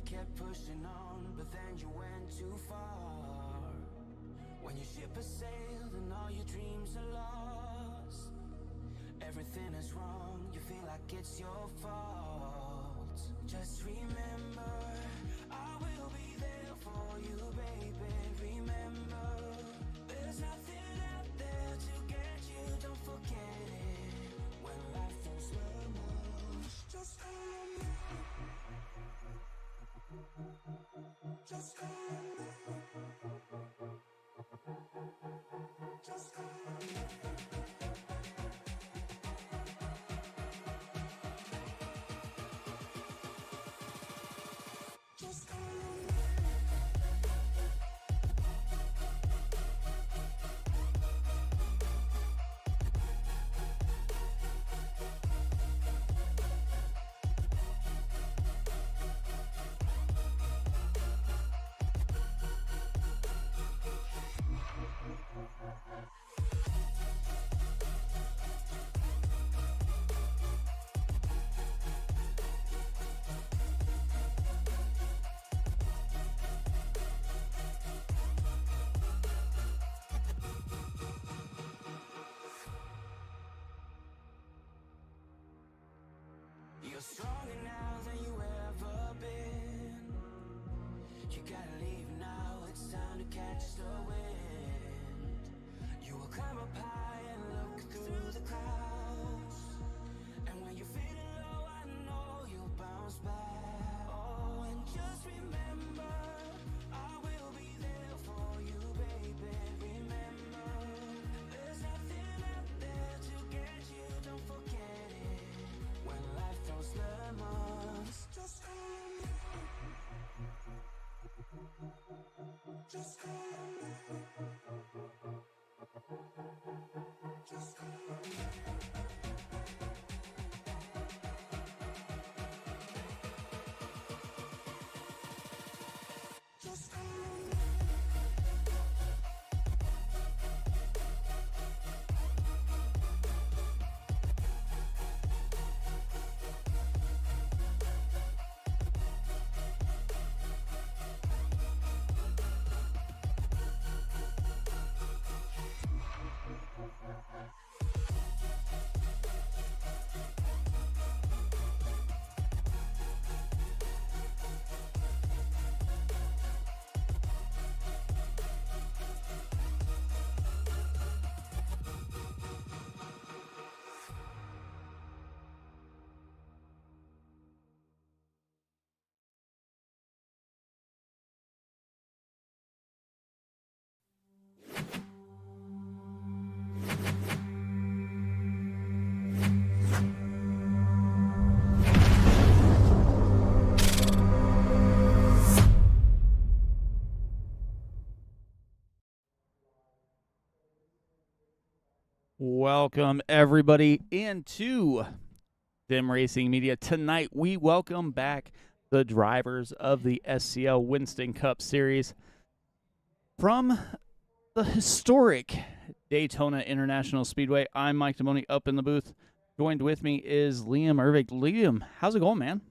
kept pushing on, but then you went too far. When your ship has sailed and all your dreams are lost, everything is wrong, you feel like it's your fault. Just remember, I will be there for you, baby. Remember, there's nothing out there to get you, don't forget it. When life throws lemons, just call me. Just call me. Just call me. You're stronger now than you ever been. You gotta leave now, it's time to catch the wind. You will climb up high and look through the clouds, and when you're feeling low, I know you'll bounce back. Oh, and just remember, I will be there for you, baby. Remember, there's nothing out there to get you, don't forget it. When life throws lemons, just call me. Just call me. Just call me. Just call me. Welcome, everybody, into Sim Racing Media. Tonight, we welcome back the drivers of the SCL Winston Cup Series from the historic Daytona International Speedway. I'm Mike Demoni, up in the booth. Joined with me is Liam Ervig. Liam, how's it going, man?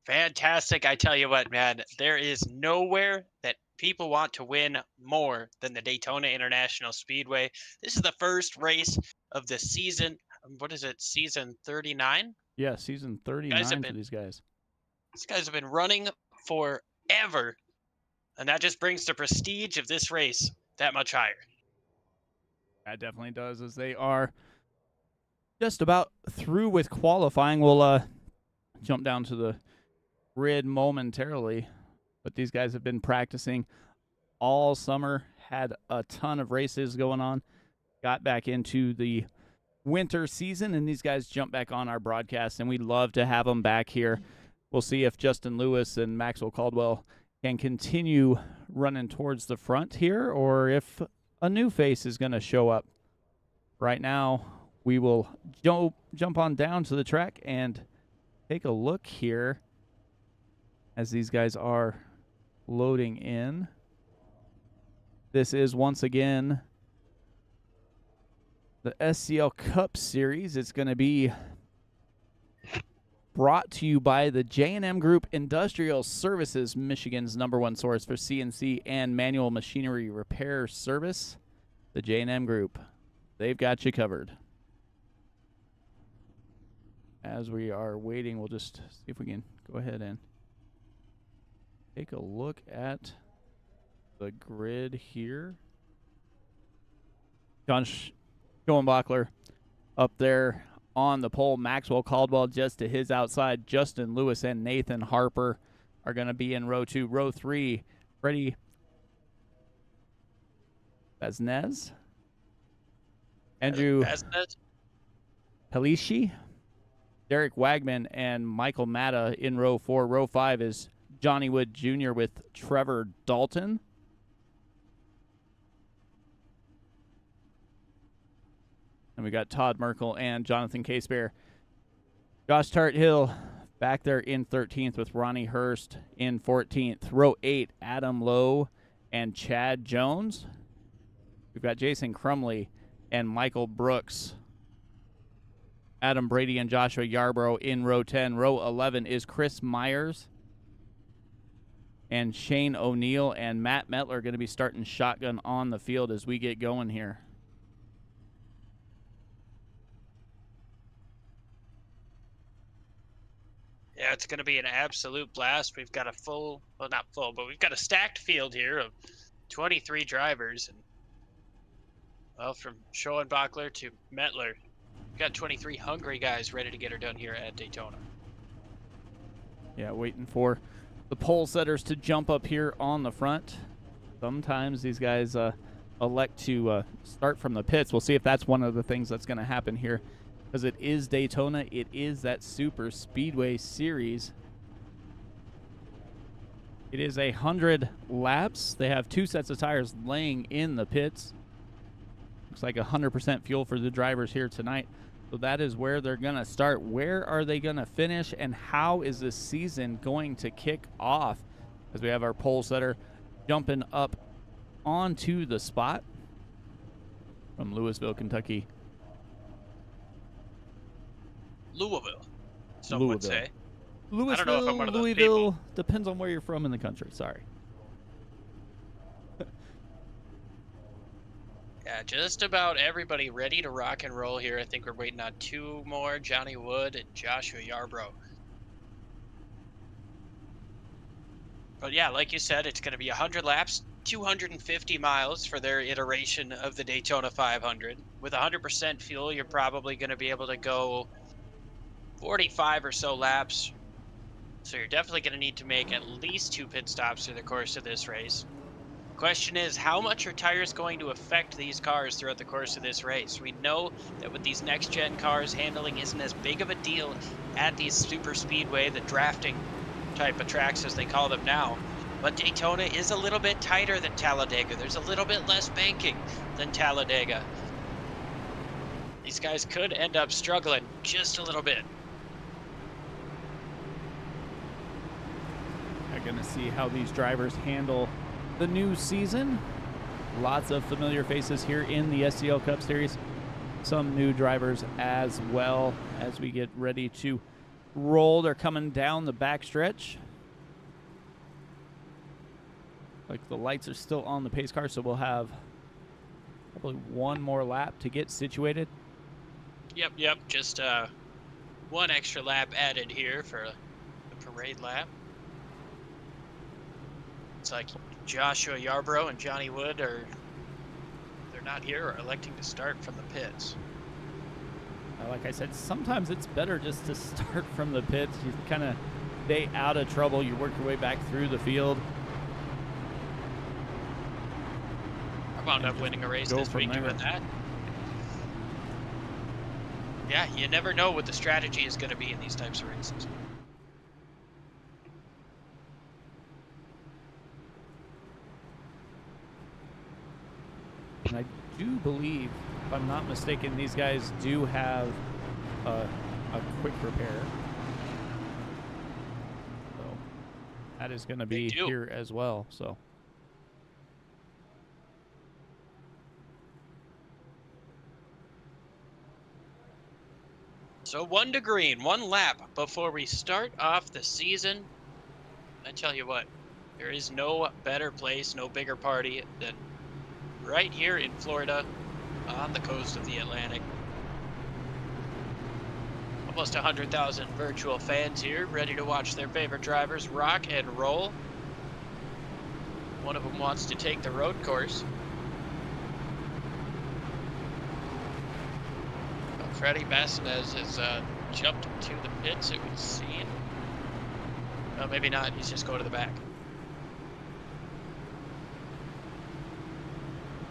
Fantastic. I tell you what, man, there is nowhere that people want to win more than the Daytona International Speedway. This is the first race of the season. What is it? Season 39? Yeah, season 39 for these guys. These guys have been running forever. And that just brings the prestige of this race that much higher. That definitely does, as they are just about through with qualifying. We'll jump down to the grid momentarily, but these guys have been practicing all summer, had a ton of races going on, got back into the winter season, and these guys jump back on our broadcast, and we'd love to have them back here. We'll see if Justin Lewis and Maxwell Caldwell can continue running towards the front here, or if a new face is going to show up. Right now, we will jump on down to the track and take a look here as these guys are loading in. This is once again the SCL Cup Series. It's going to be brought to you by the J&M Group Industrial Services, Michigan's #1 source for CNC and manual machinery repair service. The J&M Group, they've got you covered. As we are waiting, we'll just see if we can go ahead and take a look at the grid here. John Schoenbachler up there on the pole. Maxwell Caldwell just to his outside. Justin Lewis and Nathan Harper are going to be in row 2. Row 3, Freddie Baznez, Andrew Pelishi, Derek Wagman, and Michael Matta in row 4. Row 5 is Johnny Wood Jr. with Trevor Dalton. And we got Todd Merkel and Jonathan Casebear. Josh Tarthill back there in 13th with Ronnie Hurst in 14th. Row 8, Adam Lowe and Chad Jones. We've got Jason Crumley and Michael Brooks. Adam Brady and Joshua Yarbrough in row 10. Row 11 is Chris Myers and Shane O'Neill, and Matt Metler going to be starting shotgun on the field as we get going here. Yeah, it's going to be an absolute blast. We've got a full, well, not full, but we've got a stacked field here of 23 drivers. And, well, from Schoenbachler to Metler, we've got 23 hungry guys ready to get her done here at Daytona. Yeah, waiting for the pole setters to jump up here on the front. Sometimes these guys elect to start from the pits. We'll see if that's one of the things that's going to happen here. Because it is Daytona, it is that super speedway series. It is 100 laps. They have 2 sets of tires laying in the pits. Looks like 100% fuel for the drivers here tonight. So that is where they're going to start. Where are they going to finish, and how is this season going to kick off? As we have our pole setter jumping up onto the spot from Louisville, Kentucky. Louisville, some would say. Louisville, I don't know if I'm one of those Louisville, people. depends on where you're from in the country. Sorry. Yeah, just about everybody ready to rock and roll here. I think we're waiting on 2 more, Johnny Wood and Joshua Yarbrough. But yeah, like you said, it's going to be 100 laps, 250 miles for their iteration of the Daytona 500. With 100% fuel, you're probably going to be able to go 45 or so laps. So you're definitely going to need to make at least 2 pit stops through the course of this race. Question is, how much are tires going to affect these cars throughout the course of this race? We know that with these next-gen cars, handling isn't as big of a deal at these super speedway, the drafting type of tracks as they call them now. But Daytona is a little bit tighter than Talladega. There's a little bit less banking than Talladega. These guys could end up struggling just a little bit. I'm going to see how these drivers handle the new season. Lots of familiar faces here in the SCL Cup Series. Some new drivers as well as we get ready to roll. They're coming down the backstretch. Like the lights are still on the pace car, so we'll have probably 1 more lap to get situated. Yep. Just 1 extra lap added here for the parade lap. It's like Joshua Yarbrough and Johnny Wood they're not here or electing to start from the pits. Like I said, sometimes it's better just to start from the pits. You kind of stay out of trouble. You work your way back through the field. I wound up winning a race this week doing that. Yeah, you never know what the strategy is going to be in these types of races. And I do believe, if I'm not mistaken, these guys do have a quick repair. So that is going to be here as well. So So 1 to green, 1 lap before we start off the season. I tell you what, there is no better place, no bigger party than right here in Florida on the coast of the Atlantic. Almost 100,000 virtual fans here, ready to watch their favorite drivers rock and roll. One of them wants to take the road course. Freddie Bassett has jumped to the pits, it would seem. No, maybe not. He's just going to the back.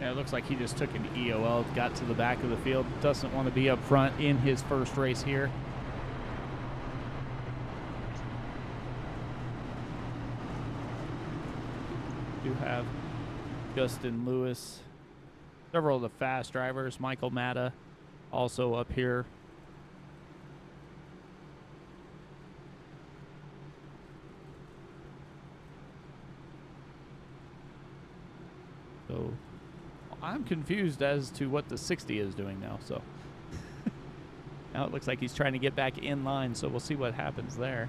Yeah, it looks like he just took an EOL, got to the back of the field. Doesn't want to be up front in his first race here. Do have Justin Lewis, several of the fast drivers, Michael Matta also up here. So I'm confused as to what the 60 is doing now. So now it looks like he's trying to get back in line. So we'll see what happens there.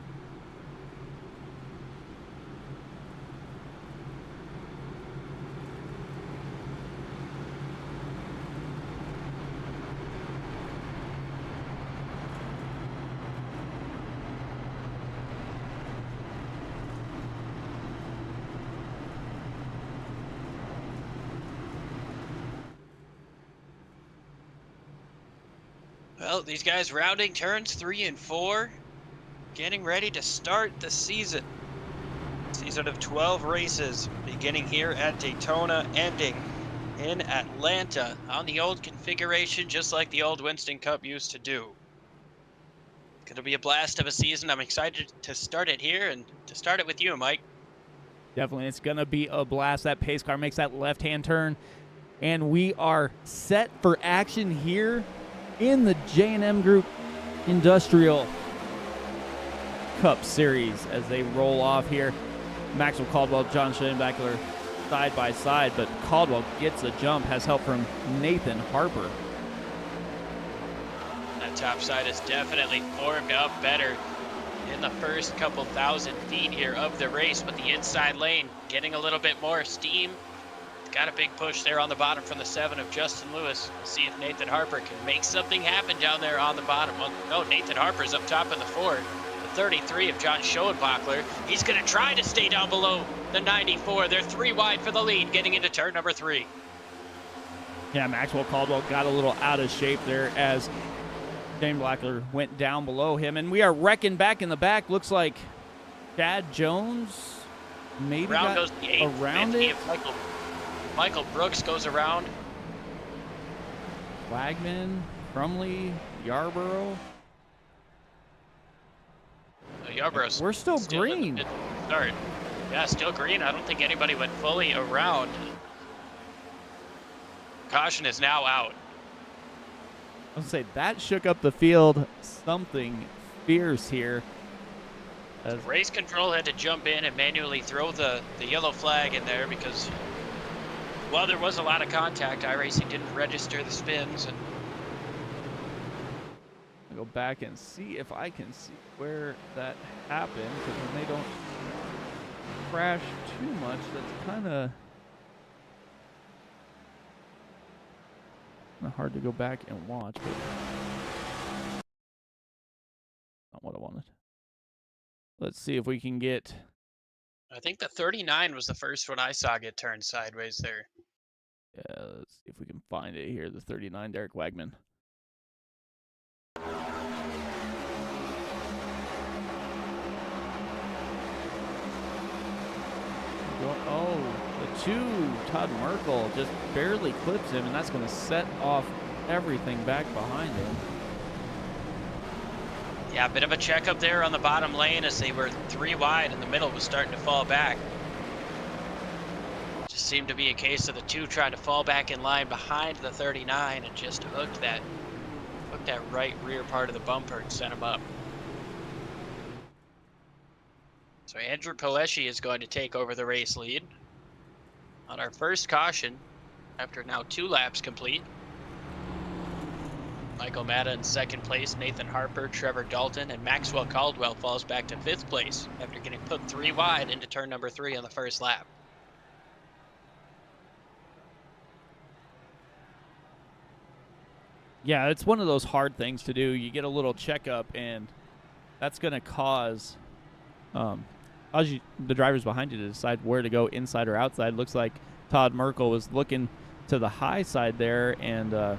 Well, these guys rounding turns 3 and 4, getting ready to start the season. Season of 12 races, beginning here at Daytona, ending in Atlanta on the old configuration, just like the old Winston Cup used to do. It's going to be a blast of a season. I'm excited to start it here and to start it with you, Mike. Definitely, it's going to be a blast. That pace car makes that left-hand turn, and we are set for action here in the J&M Group Industrial Cup Series as they roll off here. Maxwell Caldwell, John Schönbackler side by side, but Caldwell gets a jump, has help from Nathan Harper. That top side is definitely formed up better in the first couple thousand feet here of the race, but the inside lane getting a little bit more steam. Got a big push there on the bottom from the 7 of Justin Lewis. See if Nathan Harper can make something happen down there on the bottom. Well, no, Nathan Harper's up top in the 4. The 33 of John Schoenbachler. He's going to try to stay down below the 94. They're 3 wide for the lead getting into turn number 3. Yeah, Maxwell Caldwell got a little out of shape there as Shane Blackler went down below him. And we are wrecking back in the back. Looks like Chad Jones maybe Around got goes the 8th, around it. Michael Brooks goes around. Wagman, Crumley, Yarborough. Yarborough's We're still in the green. mid start. Yeah, still green. I don't think anybody went fully around. Caution is now out. I was gonna say that shook up the field. Something fierce here. Race control had to jump in and manually throw the yellow flag in there because while there was a lot of contact, iRacing didn't register the spins. And I'll go back and see if I can see where that happened, because when they don't crash too much, that's kind of hard to go back and watch, but not what I wanted. Let's see if we can get... I think the 39 was the first one I saw get turned sideways there. Yeah, let's see if we can find it here. The 39, Derek Wagman. Oh, the 2, Todd Merkel, just barely clips him, and that's going to set off everything back behind him. Yeah, a bit of a checkup there on the bottom lane as they were 3 wide and the middle was starting to fall back. Just seemed to be a case of the 2 trying to fall back in line behind the 39 and just hooked that right rear part of the bumper and sent him up. So Andrew Pileshi is going to take over the race lead on our first caution after now 2 laps complete. Michael Matta in second place, Nathan Harper, Trevor Dalton, and Maxwell Caldwell falls back to fifth place after getting put 3 wide into turn number 3 on the first lap. Yeah, it's one of those hard things to do. You get a little checkup, and that's going to cause the drivers behind you to decide where to go, inside or outside. Looks like Todd Merkel was looking to the high side there and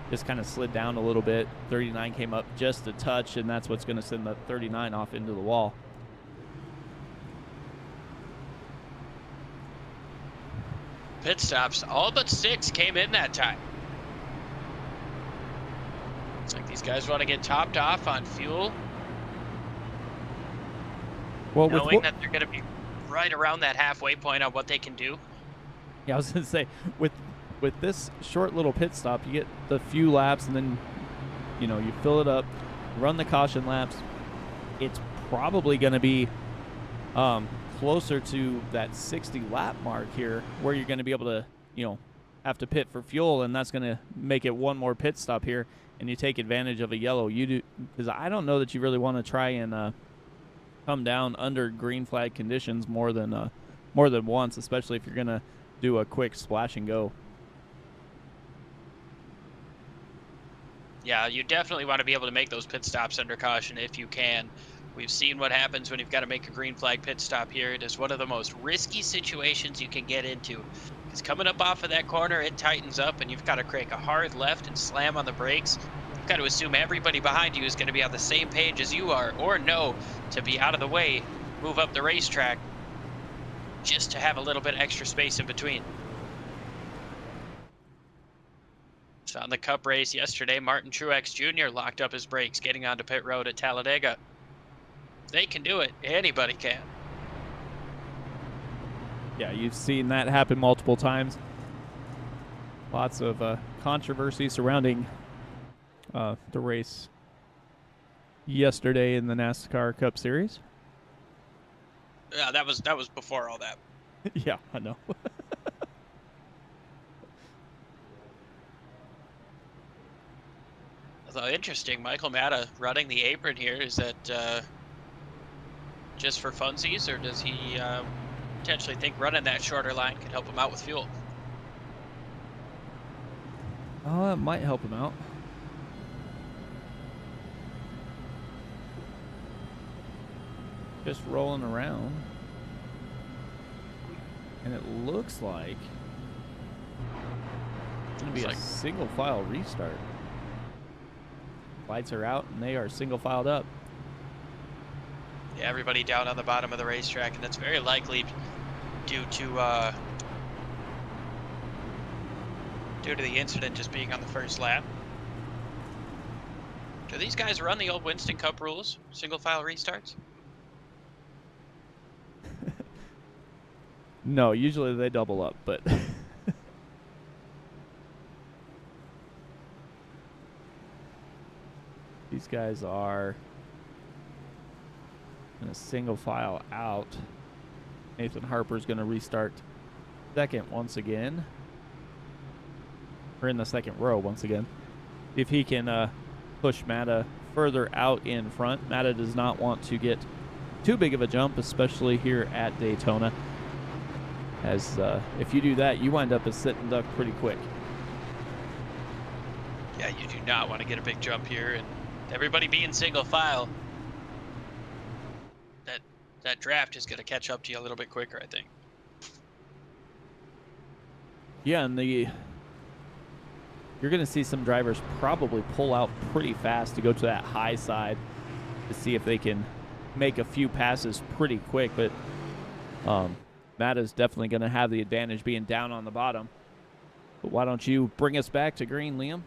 just kind of slid down a little bit. 39 came up just a touch, and that's what's going to send the 39 off into the wall. Pit stops, all but 6 came in that time. Looks like these guys want to get topped off on fuel, Well, knowing that they're going to be right around that halfway point on what they can do. Yeah, I was going to say, with this short little pit stop, you get the few laps, and then, you fill it up, run the caution laps. It's probably going to be closer to that 60 lap mark here, where you're going to be able to, have to pit for fuel, and that's going to make it one more pit stop here, and you take advantage of a yellow. You do, because I don't know that you really want to try and come down under green flag conditions more than once, especially if you're going to do a quick splash and go. Yeah, you definitely want to be able to make those pit stops under caution if you can. We've seen what happens when you've got to make a green flag pit stop here. It is one of the most risky situations you can get into. Because coming up off of that corner, it tightens up, and you've got to crank a hard left and slam on the brakes. You've got to assume everybody behind you is going to be on the same page as you are, or know to be out of the way, move up the racetrack, just to have a little bit extra space in between. So on the Cup race yesterday, Martin Truex Jr. locked up his brakes getting onto pit road at Talladega. They can do it. Anybody can. Yeah, you've seen that happen multiple times. Lots of controversy surrounding the race yesterday in the NASCAR Cup Series. Yeah, that was before all that. Yeah, I know. Although interesting, Michael Matta running the apron here. Is that just for funsies, or does he potentially think running that shorter line could help him out with fuel? Oh, it might help him out. Just rolling around. And it looks like it's going to be a single file restart. Lights are out, and they are single filed up. Yeah, everybody down on the bottom of the racetrack, and that's very likely due to the incident just being on the first lap. Do these guys run the old Winston Cup rules? Single file restarts? No, usually they double up, but these guys are in a single file out. Nathan Harper's going to restart second once again. Or in the second row once again. If he can push Matta further out in front. Matta does not want to get too big of a jump, especially here at Daytona. As if you do that, you wind up a sit and duck pretty quick. Yeah, you do not want to get a big jump here, and everybody being single file, that draft is going to catch up to you a little bit quicker, I think. Yeah, and you're going to see some drivers probably pull out pretty fast to go to that high side to see if they can make a few passes pretty quick, but Matta's definitely going to have the advantage being down on the bottom. But why don't you bring us back to green, Liam?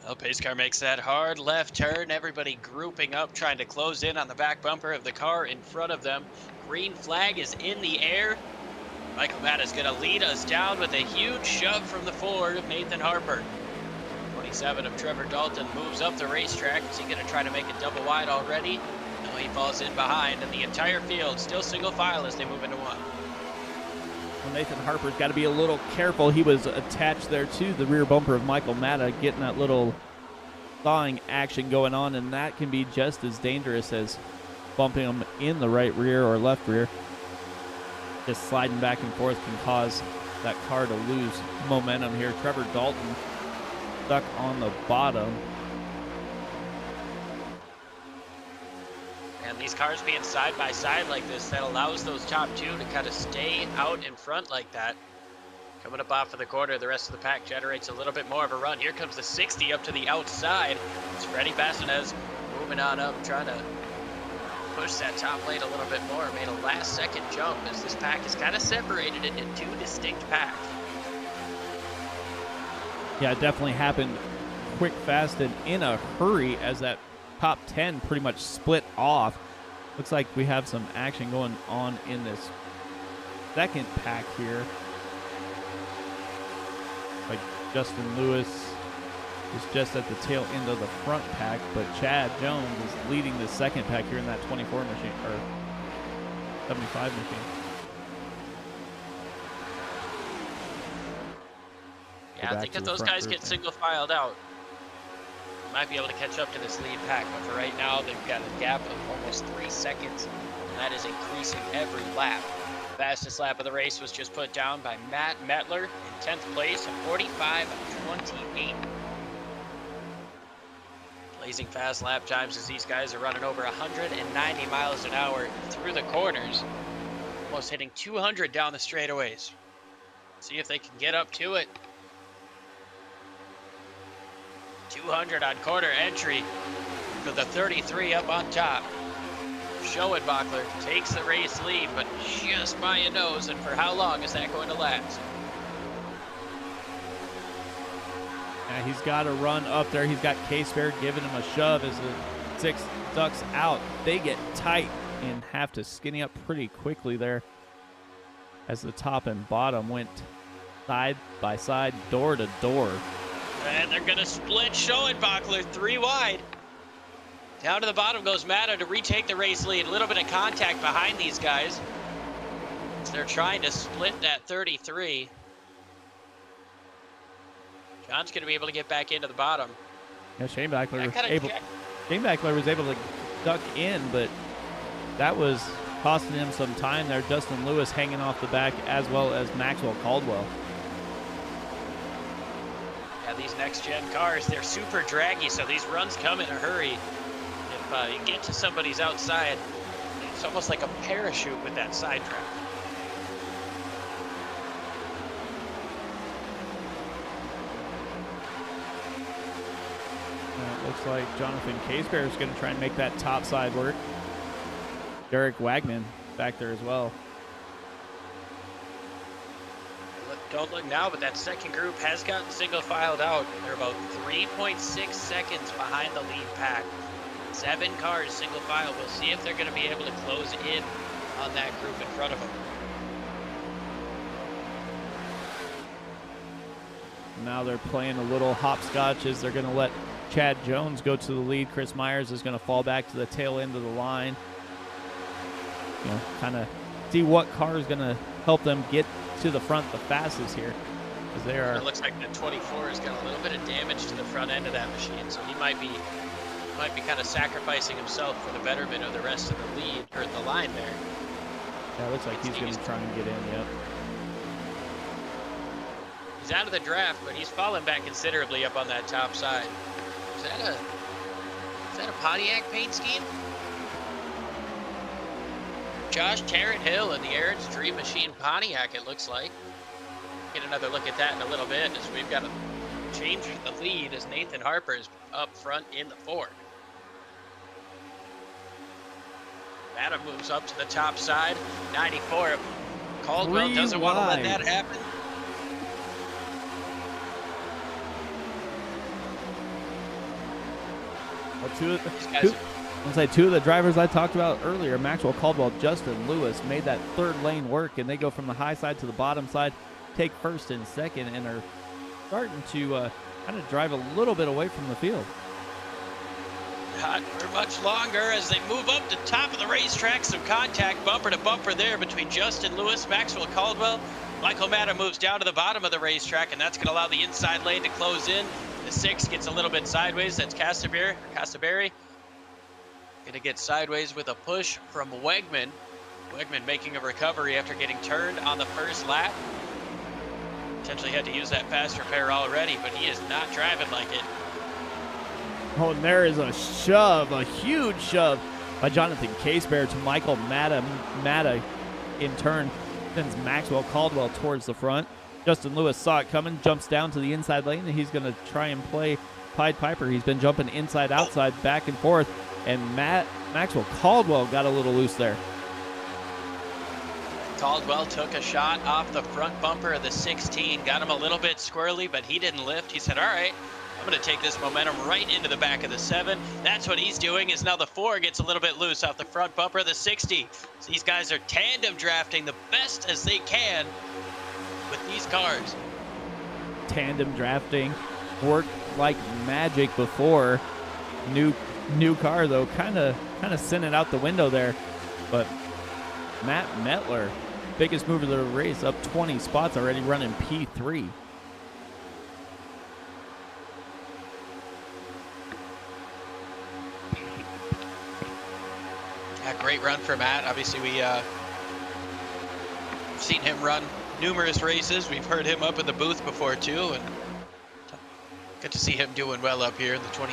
Well, pace car makes that hard left turn. Everybody grouping up, trying to close in on the back bumper of the car in front of them. Green flag is in the air. Michael Matta's going to lead us down with a huge shove from the forward of Nathan Harper. 27 of Trevor Dalton moves up the racetrack. Is he going to try to make it double wide already? No, he falls in behind, and the entire field still single file as they move into one. Well, Nathan Harper's got to be a little careful. He was attached there to the rear bumper of Michael Matta, getting that little thawing action going on, and that can be just as dangerous as bumping him in the right rear or left rear. Just sliding back and forth can cause that car to lose momentum here. Trevor Dalton stuck on the bottom. And these cars being side by side like this, that allows those top two to kind of stay out in front like that. Coming up off of the corner, the rest of the pack generates a little bit more of a run. Here comes the 60 up to the outside. It's Freddie Bassinez moving on up, trying to push that top lane a little bit more. Made a last second jump as this pack is kind of separated into two distinct packs. Yeah, it definitely happened quick, fast, and in a hurry as that top 10 pretty much split off. Looks like we have some action going on in this second pack here. Like Justin Lewis is just at the tail end of the front pack, but Chad Jones is leading the second pack here in that 24 machine, or 75 machine. Yeah, I think if those guys get single filed out, might be able to catch up to this lead pack, but for right now they've got a gap of almost 3 seconds, and that is increasing every lap. Fastest lap of the race was just put down by Matt Metler in 10th place at 45:28. Blazing fast lap times as these guys are running over 190 miles an hour through the corners, almost hitting 200 down the straightaways. See if they can get up to it. 200 on corner entry for the 33 up on top. Schoenbachler takes the race lead, but just by a nose, and for how long is that going to last? Yeah, he's got to run up there. He's got K-Spare giving him a shove as the 6 ducks out. They get tight and have to skinny up pretty quickly there as the top and bottom went side by side, door to door. And they're going to split Schoenbachler 3 wide. Down to the bottom goes Matta to retake the race lead. A little bit of contact behind these guys. So they're trying to split that 33. John's going to be able to get back into the bottom. Yeah, Shane Backler was able to duck in, but that was costing him some time there. Justin Lewis hanging off the back, as well as Maxwell Caldwell. Yeah, these next-gen cars, they're super draggy, so these runs come in a hurry. If you get to somebody's outside, it's almost like a parachute with that side track. It looks like Jonathan K-Spare is going to try and make that top side work. Derek Wagman back there as well. Don't look now, but that second group has gotten single filed out. They're about 3.6 seconds behind the lead pack. 7 cars single file. We'll see if they're going to be able to close in on that group in front of them. Now they're playing a little hopscotch as they're going to let Chad Jones go to the lead. Chris Myers is going to fall back to the tail end of the line. You know, kind of see what car is going to help them get to the front the fastest here. Because they are. It looks like the 24 has got a little bit of damage to the front end of that machine, so he might be kind of sacrificing himself for the betterment of the rest of the lead or the line there. Yeah, it looks like he's going to try and get in. Yep. He's out of the draft, but he's fallen back considerably up on that top side. Is that a Pontiac paint scheme? Josh Tarrant Hill in the Aaron's Dream Machine Pontiac, it looks like. Get another look at that in a little bit as we've got to change the lead as Nathan Harper is up front in the Ford. Matta moves up to the top side. 94. Caldwell doesn't want to let that happen. Well, two of the drivers I talked about earlier, Maxwell Caldwell, Justin Lewis, made that third lane work, and they go from the high side to the bottom side, take first and second, and are starting to kind of drive a little bit away from the field. Not for much longer as they move up the top of the racetrack. Some contact bumper to bumper there between Justin Lewis, Maxwell Caldwell, Michael Matta moves down to the bottom of the racetrack, and that's going to allow the inside lane to close in. The 6 gets a little bit sideways. That's Casaberry. Going to get sideways with a push from Wegman. Wegman making a recovery after getting turned on the first lap. Potentially had to use that fast repair already, but he is not driving like it. Oh, and there is a shove, a huge shove by Jonathan Casebear to Michael Matta. Matta, in turn, sends Maxwell Caldwell towards the front. Justin Lewis saw it coming, jumps down to the inside lane, and he's going to try and play Pied Piper. He's been jumping inside, outside, back and forth, and Maxwell Caldwell got a little loose there. Caldwell took a shot off the front bumper of the 16, got him a little bit squirrely, but he didn't lift. He said, all right, I'm going to take this momentum right into the back of the 7. That's what he's doing, is now the 4 gets a little bit loose off the front bumper of the 60. So these guys are tandem drafting the best as they can with these cars. Tandem drafting worked like magic before. New car, though, kind of sent it out the window there. But Matt Metler, biggest mover of the race, up 20 spots already, running P3. Yeah, great run for Matt. Obviously, we've seen him run numerous races. We've heard him up in the booth before, too, and good to see him doing well up here in the 20.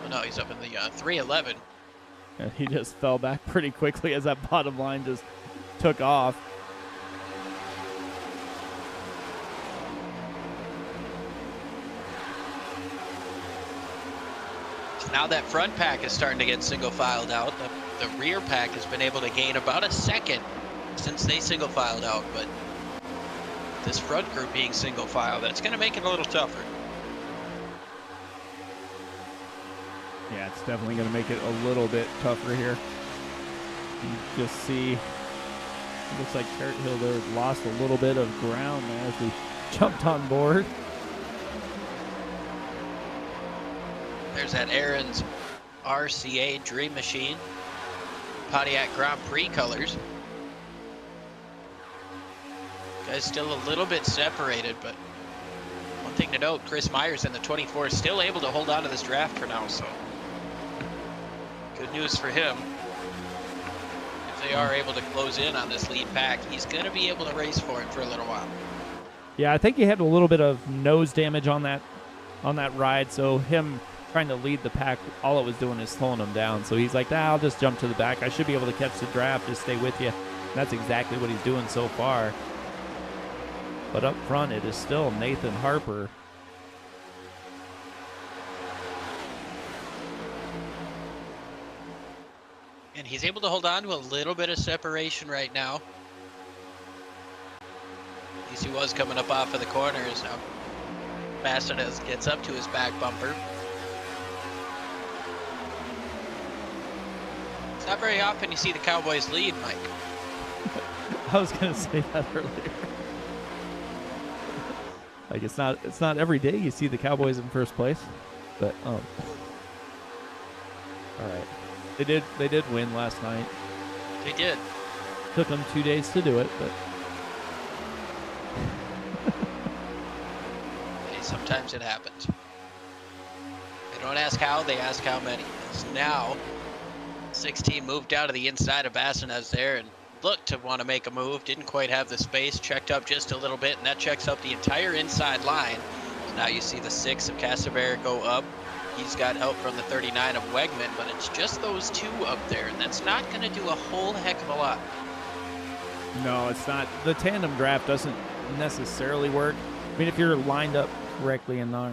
Oh, no, he's up in the 311. And he just fell back pretty quickly as that bottom line just took off. So now that front pack is starting to get single filed out. The rear pack has been able to gain about a second since they single filed out, but this front group being single file, that's going to make it a little tougher. Yeah, it's definitely going to make it a little bit tougher here. You just see, it looks like Carrot Hill there lost a little bit of ground there as we jumped on board. There's that Aaron's RCA Dream Machine, Pontiac Grand Prix colors. Guys still a little bit separated, but one thing to note, Chris Myers in the 24 is still able to hold on to this draft for now, so good news for him. If they are able to close in on this lead pack, he's going to be able to race for it for a little while. Yeah, I think he had a little bit of nose damage on that ride, so him trying to lead the pack, all it was doing is slowing him down. So he's like, I'll just jump to the back. I should be able to catch the draft, just stay with you. And that's exactly what he's doing so far. But up front, it is still Nathan Harper. And he's able to hold on to a little bit of separation right now. At least he was coming up off of the corners. Now Bastardes gets up to his back bumper. It's not very often you see the Cowboys lead, Mike. I was going to say that earlier. Like, it's not every day you see the Cowboys in first place, but all right. They did win last night. They did. Took them 2 days to do it, but Hey, sometimes it happens. They don't ask how, they ask how many. As now 16 moved out to the inside of Bastardes there and looked to want to make a move, didn't quite have the space, checked up just a little bit, and that checks up the entire inside line. So now you see the 6 of Casaberry go up. He's got help from the 39 of Wegman, but it's just those 2 up there, and that's not going to do a whole heck of a lot. no, it's not. The tandem draft doesn't necessarily work. I mean, if you're lined up correctly and not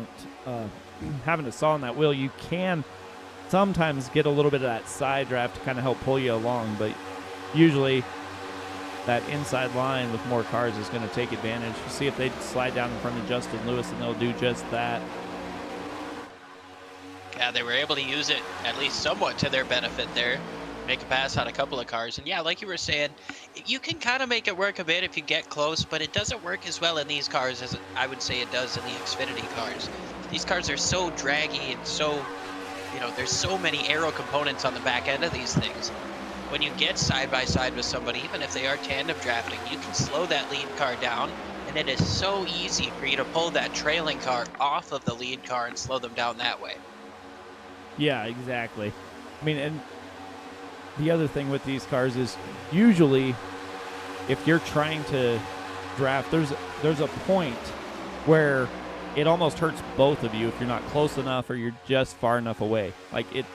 having a saw on that wheel, you can sometimes get a little bit of that side draft to kind of help pull you along, but usually that inside line with more cars is going to take advantage. You see if they slide down in front of Justin Lewis, and they'll do just that. Yeah, they were able to use it at least somewhat to their benefit there. Make a pass on a couple of cars. And yeah, like you were saying, you can kind of make it work a bit if you get close, but it doesn't work as well in these cars as I would say it does in the Xfinity cars. These cars are so draggy and so, there's so many aero components on the back end of these things. when you get side by side with somebody, even if they are tandem drafting, you can slow that lead car down, and it is so easy for you to pull that trailing car off of the lead car and slow them down that way. Yeah, exactly. I mean, and the other thing with these cars is usually if you're trying to draft, there's a point where it almost hurts both of you if you're not close enough or you're just far enough away. Like it,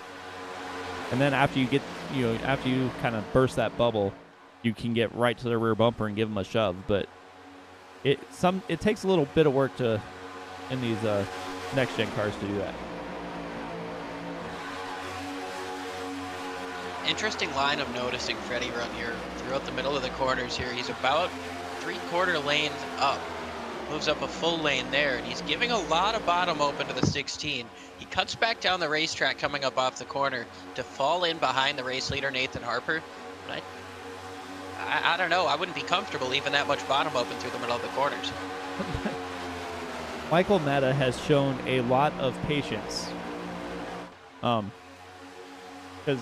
and then after you get, after you kind of burst that bubble, you can get right to the rear bumper and give them a shove. But it takes a little bit of work in these next gen cars to do that. Interesting line I'm noticing Freddie run here throughout the middle of the corners here. He's about 3/4 lanes up. Moves up a full lane there, and he's giving a lot of bottom open to the 16. He cuts back down the racetrack coming up off the corner to fall in behind the race leader, Nathan Harper. But I don't know. I wouldn't be comfortable leaving that much bottom open through the middle of the corners. Michael Mata has shown a lot of patience. Because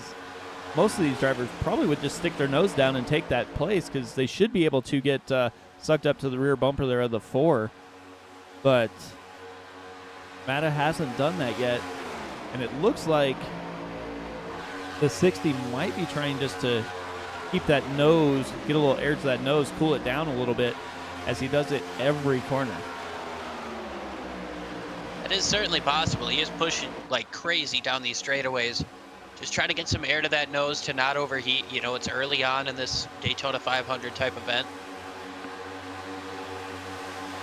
most of these drivers probably would just stick their nose down and take that place because they should be able to get sucked up to the rear bumper there of the 4. But Mata hasn't done that yet. And it looks like the 60 might be trying just to keep that nose, get a little air to that nose, cool it down a little bit as he does it every corner. That is certainly possible. He is pushing like crazy down these straightaways. Just trying to get some air to that nose to not overheat. It's early on in this Daytona 500 type event.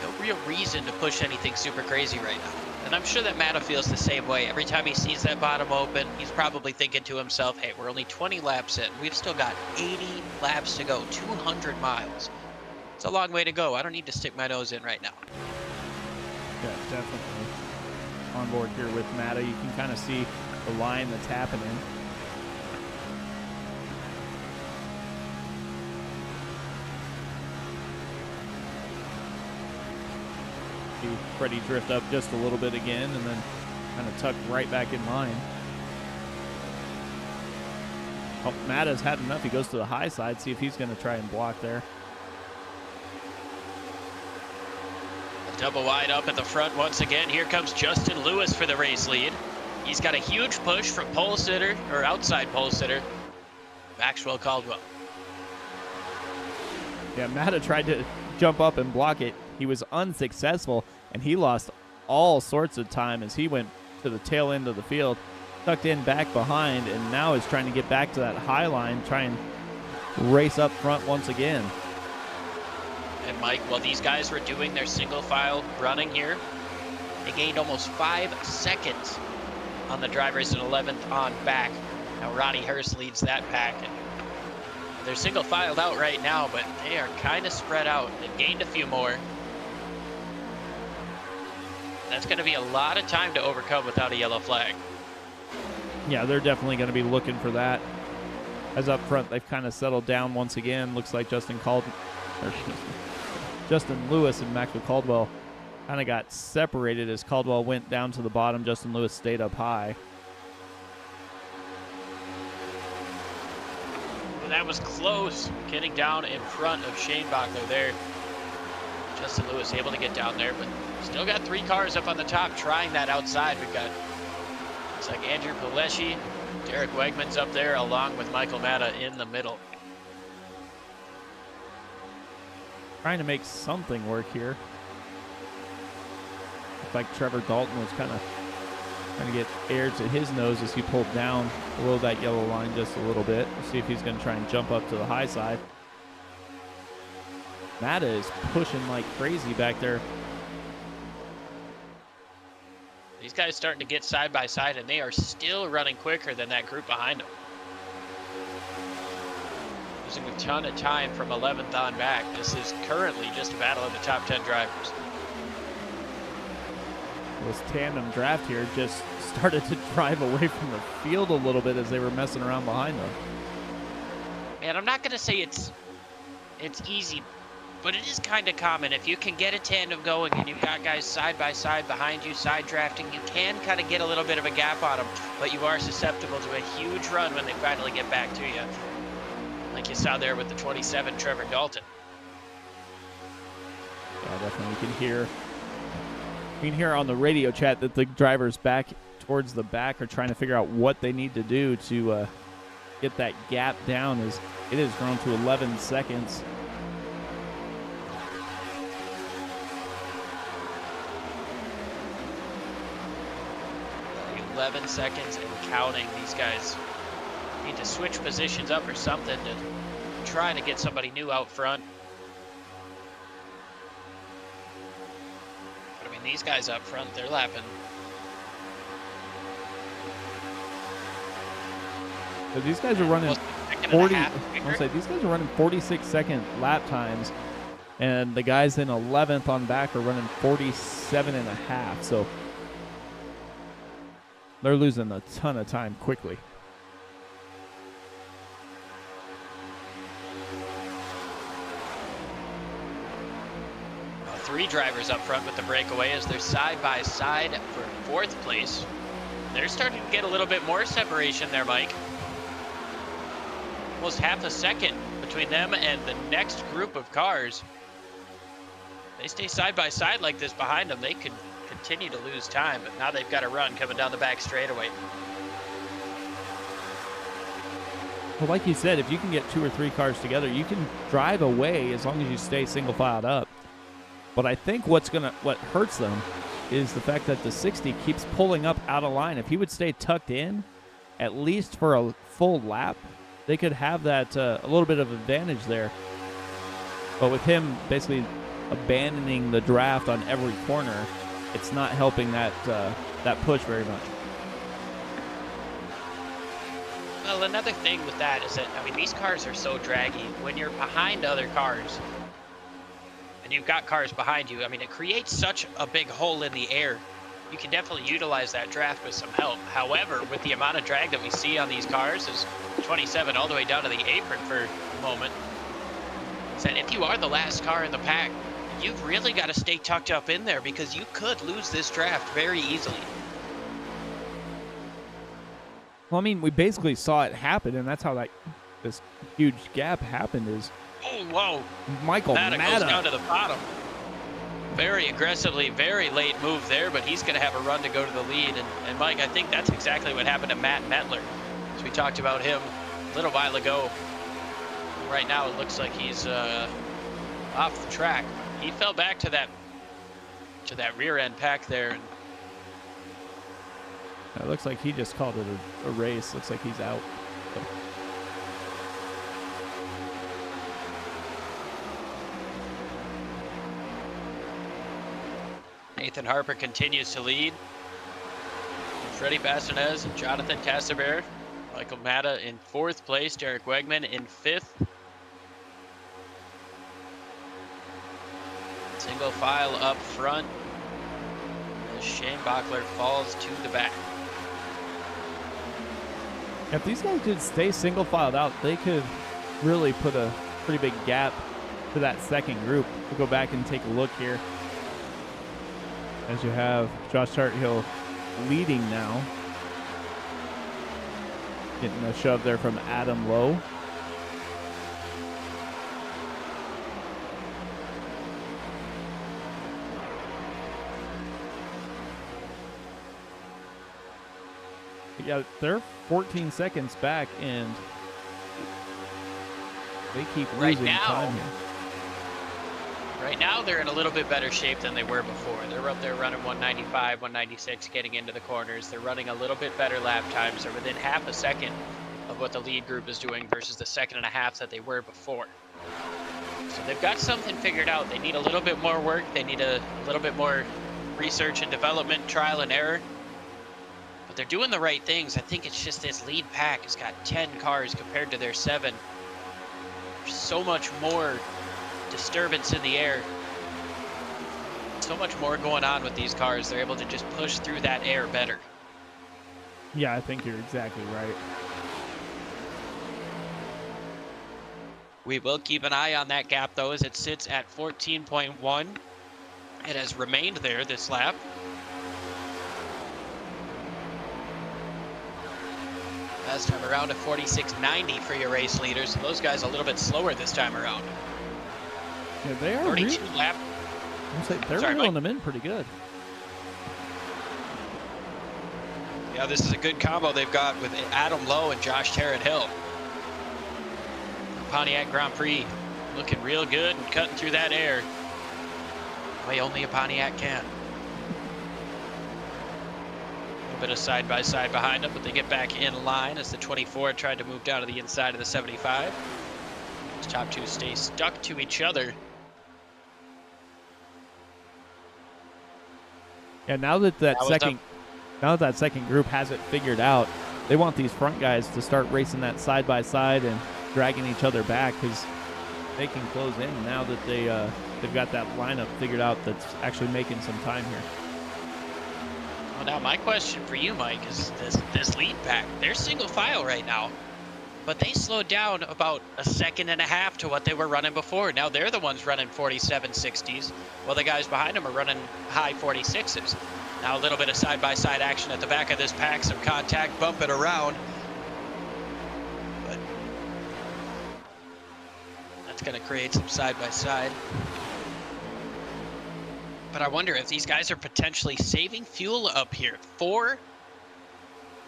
No real reason to push anything super crazy right now. And I'm sure that Mata feels the same way. Every time he sees that bottom open, he's probably thinking to himself, hey, we're only 20 laps in. We've still got 80 laps to go, 200 miles. It's a long way to go. I don't need to stick my nose in right now. Yeah, definitely. On board here with Mata, you can kind of see the line that's happening. See Freddie drift up just a little bit again and then kind of tuck right back in line. Oh, Mata's had enough. He goes to the high side. See if he's going to try and block there. Double wide up at the front once again. Here comes Justin Lewis for the race lead. He's got a huge push from pole sitter, or outside pole sitter, Maxwell Caldwell. Yeah, Mata tried to jump up and block it. He was unsuccessful, and he lost all sorts of time as he went to the tail end of the field, tucked in back behind, and now is trying to get back to that high line, try and race up front once again. And Mike, while these guys were doing their single file running here, they gained almost 5 seconds on the drivers in 11th on back. Now Ronnie Hurst leads that pack, and they're single filed out right now, but they are kind of spread out. They've gained a few more. That's going to be a lot of time to overcome without a yellow flag. Yeah, they're definitely going to be looking for that. As up front, they've kind of settled down once again. Looks like Justin Lewis and Maxwell Caldwell kind of got separated as Caldwell went down to the bottom. Justin Lewis stayed up high. Well, that was close, getting down in front of Shane Bachler there. Justin Lewis able to get down there, but still got 3 cars up on the top trying that outside. We've got, looks like Andrew Pileshi, Derek Wegman's up there, along with Michael Mata in the middle. Trying to make something work here. Looked like Trevor Dalton was kind of trying to get air to his nose as he pulled down below that yellow line just a little bit. We'll see if he's going to try and jump up to the high side. Mata is pushing like crazy back there. These guys starting to get side by side, and they are still running quicker than that group behind them. Losing a ton of time from 11th on back. This is currently just a battle of the top 10 drivers. This tandem draft here just started to drive away from the field a little bit as they were messing around behind them. And I'm not going to say it's easy, but it is kind of common. If you can get a tandem going and you've got guys side by side behind you, side drafting, you can kind of get a little bit of a gap on them, but you are susceptible to a huge run when they finally get back to you. like you saw there with the 27 Trevor Dalton. Yeah, definitely. You can hear on the radio chat that the drivers back towards the back are trying to figure out what they need to do to get that gap down, as it has grown to 11 seconds. 11 seconds and counting. These guys need to switch positions up or something to try to get somebody new out front. But I mean, these guys up front, they're lapping. So these guys are running 40. I'll say these guys are running 46-second lap times, and the guys in 11th on back are running 47.5. So they're losing a ton of time quickly. Three drivers up front with the breakaway as they're side by side for fourth place. They're starting to get a little bit more separation there, Mike. Almost half a second between them and the next group of cars. They stay side by side like this behind them, they could continue to lose time, but now they've got a run coming down the back straightaway. Well, like you said, if you can get 2 or 3 cars together, you can drive away as long as you stay single filed up. But I think what hurts them is the fact that the 60 keeps pulling up out of line. If he would stay tucked in, at least for a full lap, they could have that a little bit of advantage there. But with him basically abandoning the draft on every corner, it's not helping that push very much. Well, another thing with that is that, I mean, these cars are so draggy. When you're behind other cars, and you've got cars behind you, I mean, it creates such a big hole in the air. You can definitely utilize that draft with some help. However, with the amount of drag that we see on these cars, is 27 all the way down to the apron for a moment, is that if you are the last car in the pack, you've really got to stay tucked up in there because you could lose this draft very easily. Well, I mean, we basically saw it happen, and that's how this huge gap happened. Is oh, whoa! Michael Matta Matta goes down to the bottom. Very aggressively, very late move there, but he's going to have a run to go to the lead. And Mike, I think that's exactly what happened to Matt Mettler. As we talked about him a little while ago. Right now, it looks like he's off the track. He fell back to that rear end pack there. And it looks like he just called it a race. Looks like he's out. So. Nathan Harper continues to lead. Freddie Bassanez and Jonathan Tassaber. Michael Matta in fourth place. Derek Wegman in fifth. Single file up front as Shane Bachler falls to the back. If these guys could stay single filed out, they could really put a pretty big gap to that second group. We'll go back and take a look here. As you have Josh Harthill leading now. Getting a shove there from Adam Lowe. Yeah, they're 14 seconds back, and they keep losing time here. Right now, they're in a little bit better shape than they were before. They're up there running 195, 196, getting into the corners. They're running a little bit better lap times. They're within half a second of what the lead group is doing versus the 1.5 seconds that they were before. So they've got something figured out. They need a little bit more work. They need a little bit more research and development, trial and error. But they're doing the right things. I think it's just this lead pack has got 10 cars compared to their 7. There's so much more disturbance in the air. So much more going on with these cars. They're able to just push through that air better. Yeah, I think you're exactly right. We will keep an eye on that gap, though, as it sits at 14.1. It has remained there this lap. last time around at 46.90 for your race leaders. So those guys a little bit slower this time around. Yeah, they are 32 lap. They're Sorry, reeling Mike. them in pretty good. Yeah, this is a good combo they've got with Adam Lowe and Josh Tarrant Hill. Pontiac Grand Prix looking real good and cutting through that air. The way only a Pontiac can. A little bit of side-by-side behind them, but they get back in line as the 24 tried to move down to the inside of the 75. These top two stay stuck to each other. Yeah, now that that second group has it figured out, they want these front guys to start racing that side by side and dragging each other back, because they can close in now that they've got that lineup figured out that's actually making some time here. Well, now my question for you, Mike, is this lead pack. They're single file right now, but they slowed down about a second and a half to what they were running before. Now they're the ones running 47.60s, while the guys behind them are running high 46s. Now a little bit of side-by-side action at the back of this pack, some contact, bumping around. But that's going to create some side-by-side. But I wonder if these guys are potentially saving fuel up here.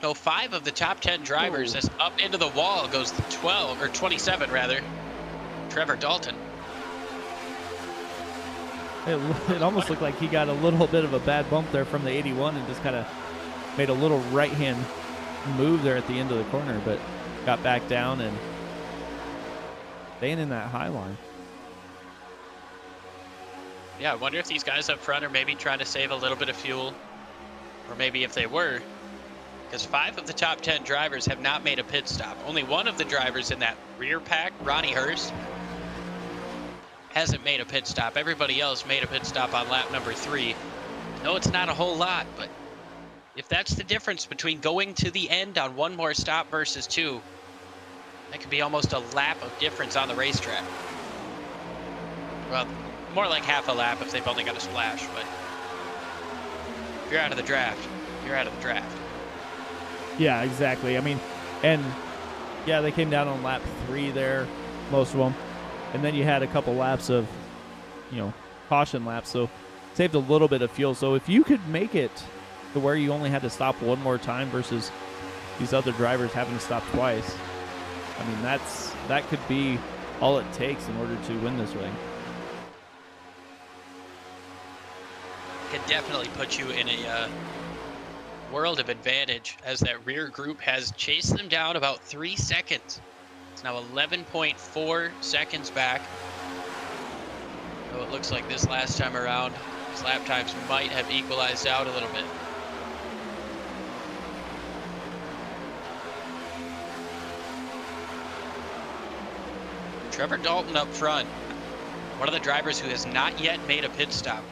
5 of the top 10 drivers as up into the wall goes the 12, or 27 rather, Trevor Dalton. It almost looked like he got a little bit of a bad bump there from the 81 and just kind of made a little right-hand move there at the end of the corner, but got back down and staying in that high line. Yeah, I wonder if these guys up front are maybe trying to save a little bit of fuel, or maybe if they were, because 5 of the top 10 drivers have not made a pit stop. Only one of the drivers in that rear pack, Ronnie Hurst, hasn't made a pit stop. Everybody else made a pit stop on lap number 3. No, it's not a whole lot, but if that's the difference between going to the end on one more stop versus 2, that could be almost a lap of difference on the racetrack. Well, more like half a lap if they've only got a splash, but if you're out of the draft, you're out of the draft. Yeah, exactly. I mean, and yeah, they came down on lap 3 there, most of them. And then you had a couple laps of, caution laps, so saved a little bit of fuel. So if you could make it to where you only had to stop one more time versus these other drivers having to stop twice, I mean, that could be all it takes in order to win this thing. Could definitely put you in a world of advantage, as that rear group has chased them down about 3 seconds. It's now 11.4 seconds back. So it looks like this last time around, his lap times might have equalized out a little bit. Trevor Dalton up front, one of the drivers who has not yet made a pit stop.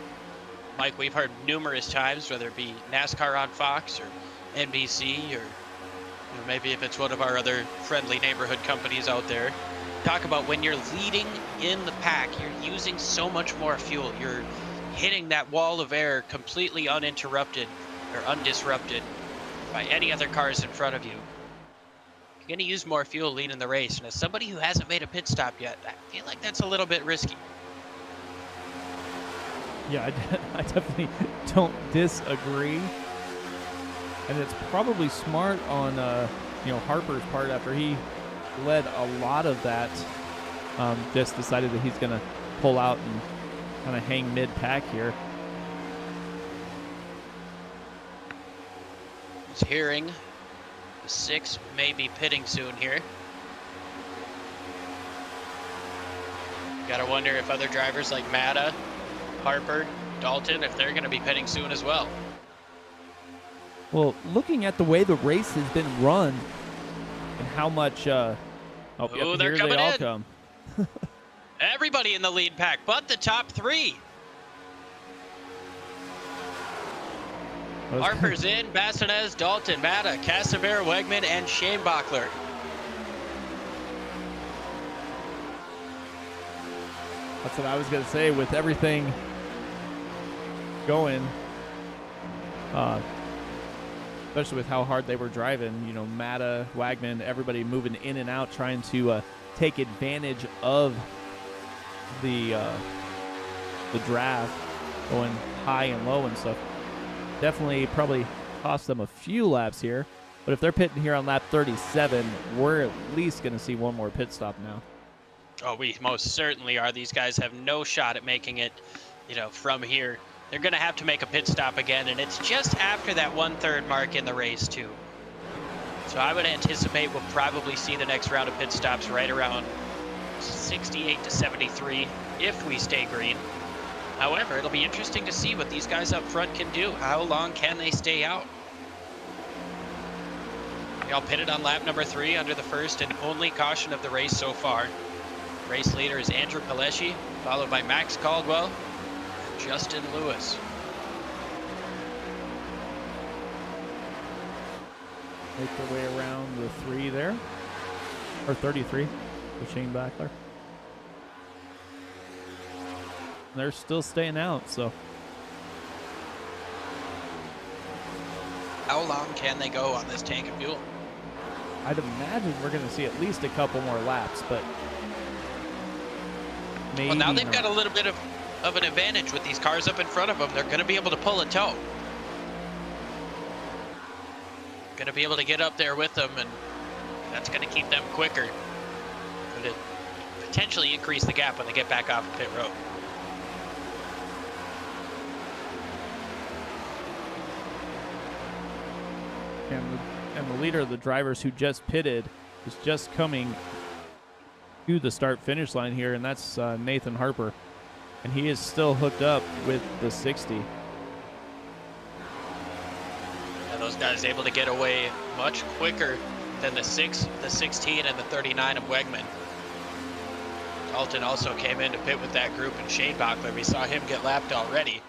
Mike, we've heard numerous times, whether it be NASCAR on Fox or NBC, or maybe if it's one of our other friendly neighborhood companies out there, talk about when you're leading in the pack, you're using so much more fuel. You're hitting that wall of air completely uninterrupted or undisrupted by any other cars in front of you. You're going to use more fuel leading the race. And as somebody who hasn't made a pit stop yet, I feel like that's a little bit risky. Yeah, I definitely don't disagree. And it's probably smart on Harper's part, after he led a lot of that, just decided that he's going to pull out and kind of hang mid-pack here. He's hearing the 6 may be pitting soon here. Gotta wonder if other drivers like Matta, Harper, Dalton, if they're going to be pitting soon as well. Well, looking at the way the race has been run and how much they're here coming they all in. come. Everybody in the lead pack but the top 3. Harper's in, Bassanez, Dalton, Matta, Casimir, Wegman, and Shane Bachler. That's what I was going to say. With everything especially with how hard they were driving. You know, Matta, Wagman, everybody moving in and out, trying to take advantage of the draft, going high and low and stuff. Definitely probably cost them a few laps here. But if they're pitting here on lap 37, we're at least going to see one more pit stop now. Oh, we most certainly are. These guys have no shot at making it, you know, from here. They're going to have to make a pit stop again, and it's just after that 1/3 mark in the race, too. So I would anticipate we'll probably see the next round of pit stops right around 68 to 73 if we stay green. However, it'll be interesting to see what these guys up front can do. How long can they stay out? We all pitted on lap number 3 under the first and only caution of the race so far. Race leader is Andrew Pelesci, followed by Max Caldwell and Justin Lewis. Make their way around the 3 there, or 33 for Shane Backler. They're still staying out, so. How long can they go on this tank of fuel? I'd imagine we're going to see at least a couple more laps, but maybe Well, now they've not. got a little bit of an advantage with these cars up in front of them. They're going to be able to pull a tow. Going to be able to get up there with them, and that's going to keep them quicker. Could it potentially increase the gap when they get back off pit road? And the leader of the drivers who just pitted is just coming to the start-finish line here, and that's Nathan Harper. And he is still hooked up with the 60. And those guys able to get away much quicker than the 6, the 16, and the 39 of Wegman. Dalton also came in to pit with that group, and Shane Bachler, we saw him get lapped already.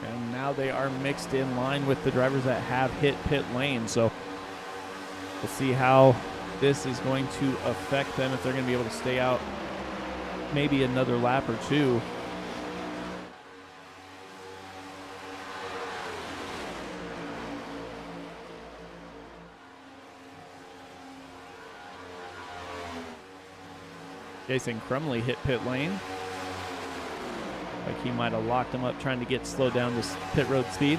And now they are mixed in line with the drivers that have hit pit lane. So we'll see how this is going to affect them, if they're going to be able to stay out maybe another lap or two. Jason Crumley hit pit lane. Like he might have locked him up trying to get slowed down to pit road speed.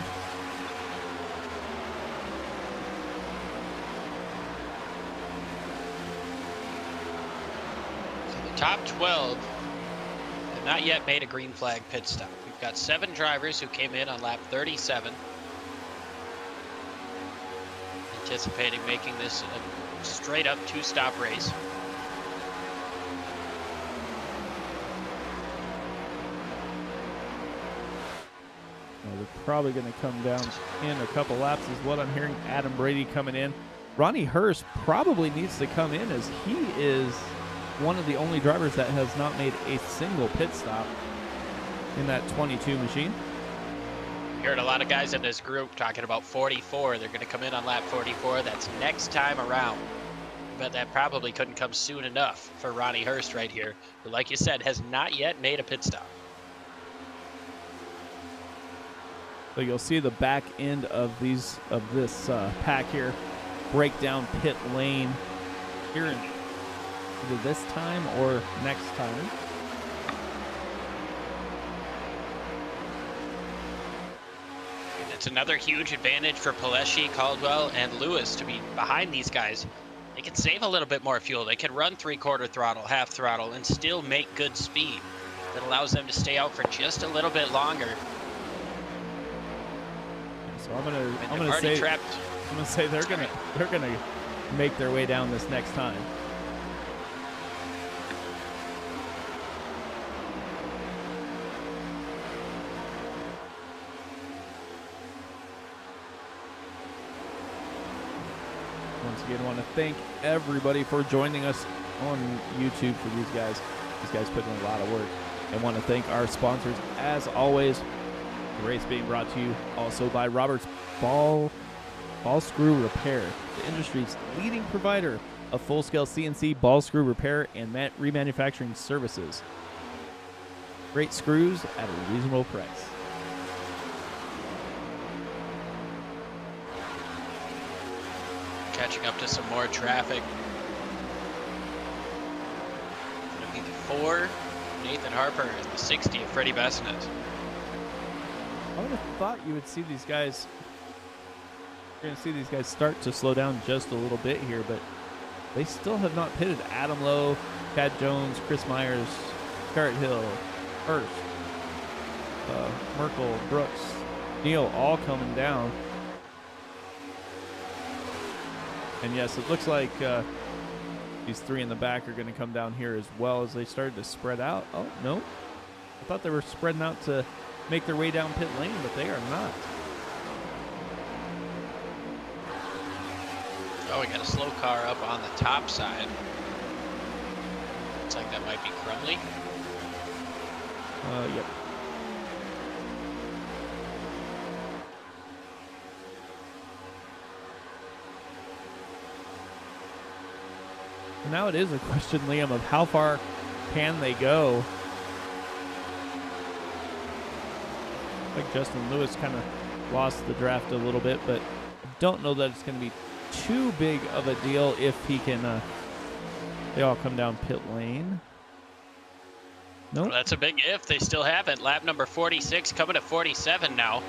So the top 12 have not yet made a green flag pit stop. We've got 7 drivers who came in on lap 37. Anticipating making this a straight up 2-stop race. They're probably going to come down in a couple laps is what I'm hearing. Adam Brady coming in. Ronnie Hurst probably needs to come in, as he is one of the only drivers that has not made a single pit stop in that 22 machine. We heard a lot of guys in this group talking about 44. They're going to come in on lap 44. That's next time around. But that probably couldn't come soon enough for Ronnie Hurst right here, who, like you said, has not yet made a pit stop. So you'll see the back end of this pack here break down pit lane here in either this time or next time. And it's another huge advantage for Pelesci, Caldwell, and Lewis to be behind these guys. They can save a little bit more fuel. They can run 3/4 throttle, half throttle, and still make good speed. That allows them to stay out for just a little bit longer. So I'm gonna say they're gonna make their way down this next time. Once again, I want to thank everybody for joining us on YouTube for these guys. These guys put in a lot of work. I want to thank our sponsors, as always. The race being brought to you also by Robert's Ballscrew Repair, the industry's leading provider of full-scale CNC ball screw repair and remanufacturing services. Great screws at a reasonable price. Catching up to some more traffic. Gonna be the 4, Nathan Harper, and the 60 of Freddie Bassinet. I would have thought you would see these guys. You're going to see these guys start to slow down just a little bit here, but they still have not pitted. Adam Lowe, Chad Jones, Chris Myers, Garrett Hill, Hurst, Merkel, Brooks, Neal, all coming down. And yes, it looks like these 3 in the back are going to come down here as well as they started to spread out. Oh, no. I thought they were spreading out to make their way down pit lane, but they are not. Oh, we got a slow car up on the top side. Looks like that might be Crumley. Yep. Now it is a question, Liam, of how far can they go? Like Justin Lewis kind of lost the draft a little bit, but I don't know that it's going to be too big of a deal if he can. They all come down pit lane. Nope. Well, that's a big if. They still haven't. Lap number 46 coming to 47 now.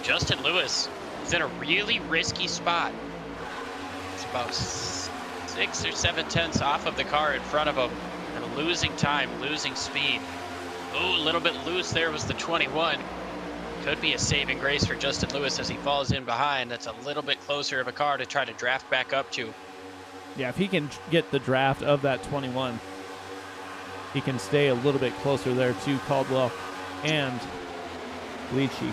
Justin Lewis is in a really risky spot. It's about 6 or 7 tenths off of the car in front of him, and losing time, losing speed. Oh, a little bit loose there was the 21. Could be a saving grace for Justin Lewis as he falls in behind. That's a little bit closer of a car to try to draft back up to. Yeah, if he can get the draft of that 21, he can stay a little bit closer there to Caldwell and Leachy.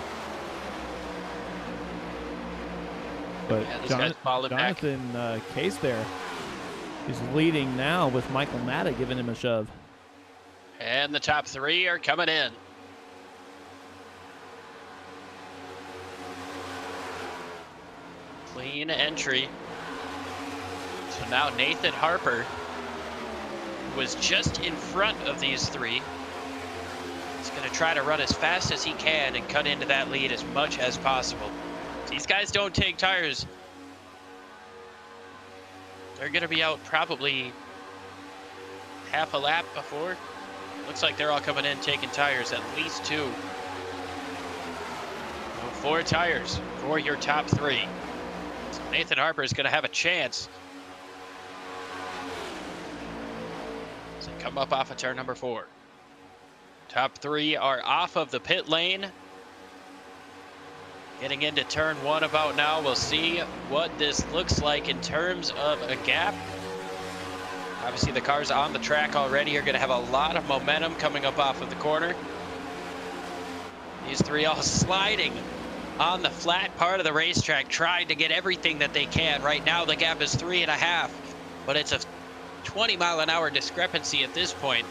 But Yeah, this guy's falling back. Jonathan Case there is leading now with Michael Matta giving him a shove. And the top 3 are coming in. Clean entry. So now Nathan Harper was just in front of these 3. He's going to try to run as fast as he can and cut into that lead as much as possible. These guys don't take tires. They're going to be out probably half a lap before. Looks like they're all coming in taking tires, at least 2. 4 tires for your top 3. So Nathan Harper is going to have a chance. So come up off of turn number 4. Top 3 are off of the pit lane. Getting into turn 1 about now. We'll see what this looks like in terms of a gap. Obviously, the cars on the track already are going to have a lot of momentum coming up off of the corner. These 3 all sliding on the flat part of the racetrack, trying to get everything that they can. Right now, the gap is 3.5, but it's a 20-mile-an-hour discrepancy at this point.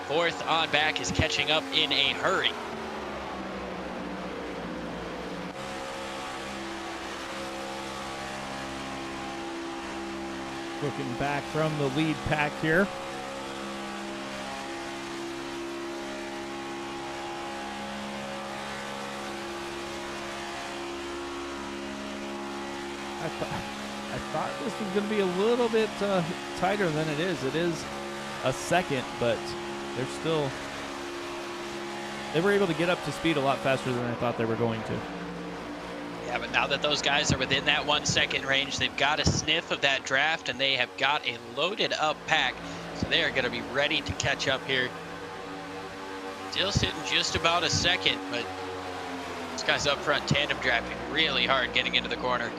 4th on back is catching up in a hurry. Looking back from the lead pack here. I thought this was going to be a little bit tighter than it is. It is a second, but they were able to get up to speed a lot faster than I thought they were going to. Yeah, but now that those guys are within that 1 second range, they've got a sniff of that draft, and they have got a loaded up pack. So they are going to be ready to catch up here. Still sitting just about a second, but this guy's up front tandem drafting really hard getting into the corner.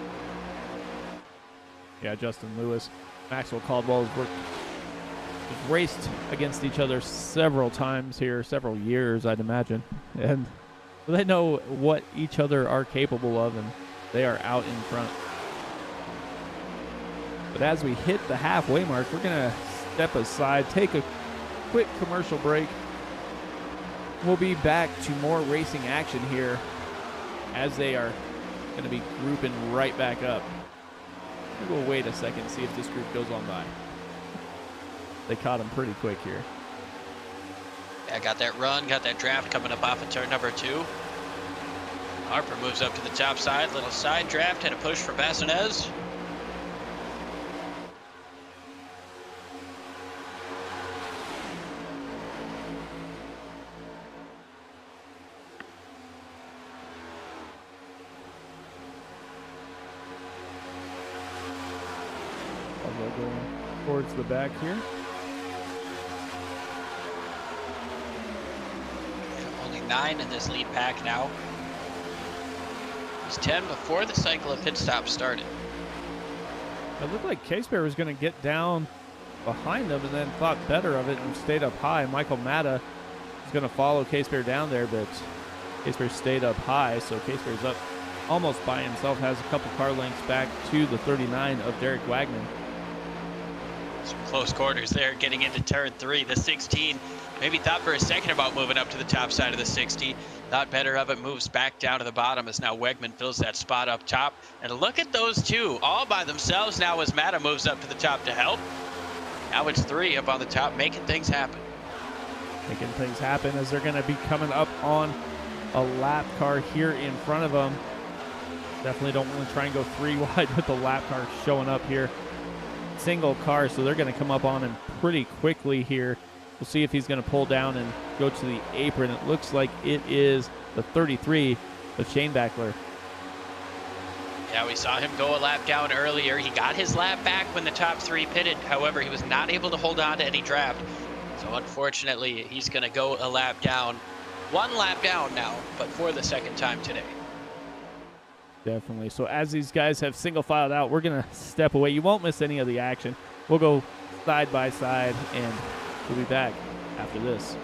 Yeah, Justin Lewis, Maxwell Caldwell has raced against each other several times here, several years, I'd imagine. And they know what each other are capable of, and they are out in front. But as we hit the halfway mark, we're going to step aside, take a quick commercial break. We'll be back to more racing action here as they are going to be grouping right back up. We'll wait a second, see if this group goes on by. They caught him pretty quick here. Yeah, got that run, got that draft coming up off of turn number 2. Harper moves up to the top side, little side draft and a push for Bassanez. Going towards the back here. Only 9 in this lead pack now. He's 10 before the cycle of pit stops started. It looked like K-Spare was going to get down behind them and then thought better of it and stayed up high. Michael Matta is going to follow K-Spare down there, but K-Spare stayed up high, so K-Spare's up almost by himself, has a couple car lengths back to the 39 of Derek Wagner. Some close quarters there getting into turn 3. The 16 maybe thought for a second about moving up to the top side of the 60. Thought better of it, moves back down to the bottom as now Wegman fills that spot up top. And look at those two all by themselves now as Matta moves up to the top to help. Now it's 3 up on the top, making things happen. Making things happen as they're going to be coming up on a lap car here in front of them. Definitely don't want to try and go 3 wide with the lap car showing up here. Single car, so they're going to come up on him pretty quickly here. We'll see if he's going to pull down and go to the apron. It looks like it is the 33 of Shane Backler. Yeah, we saw him go a lap down earlier. He got his lap back when the top 3 pitted. However, he was not able to hold on to any draft. So unfortunately, he's going to go a lap down. 1 lap down now, but for the second time today. Definitely. So as these guys have single filed out, we're going to step away. You won't miss any of the action. We'll go side by side, and we'll be back after this.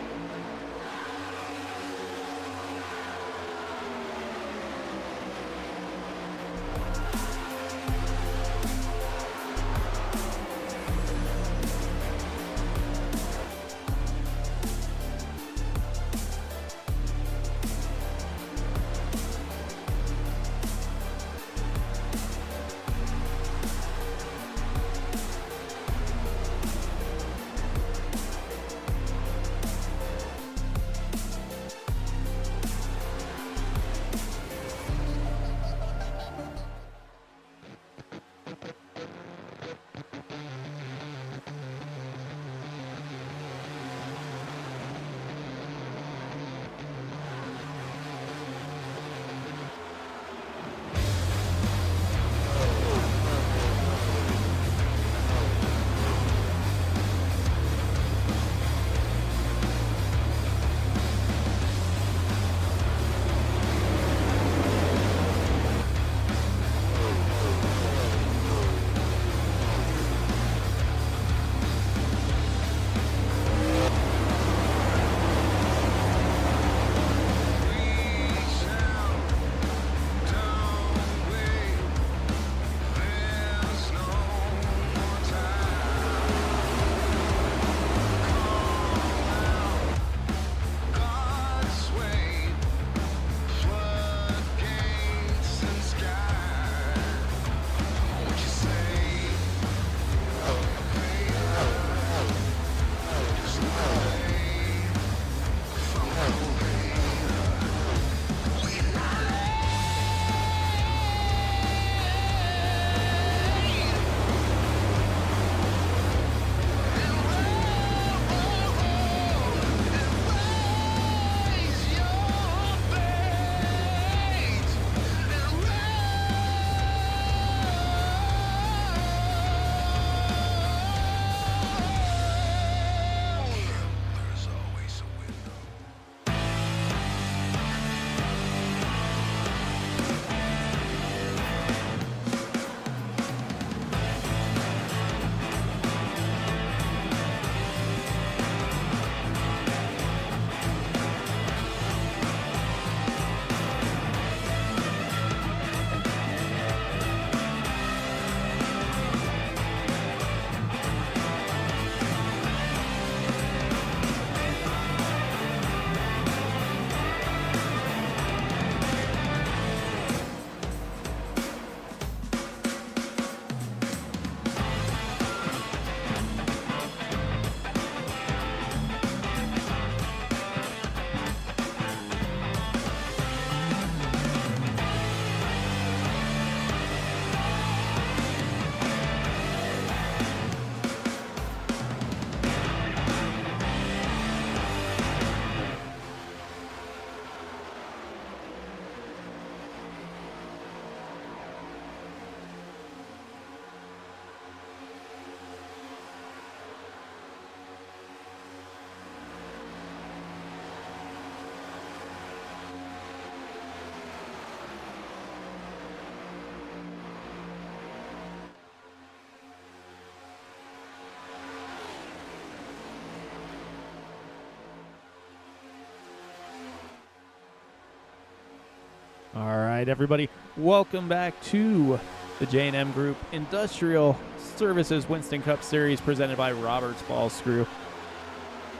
right, everybody, welcome back to the J&M Group Industrial Services Winston Cup Series presented by Roberts Ballscrew.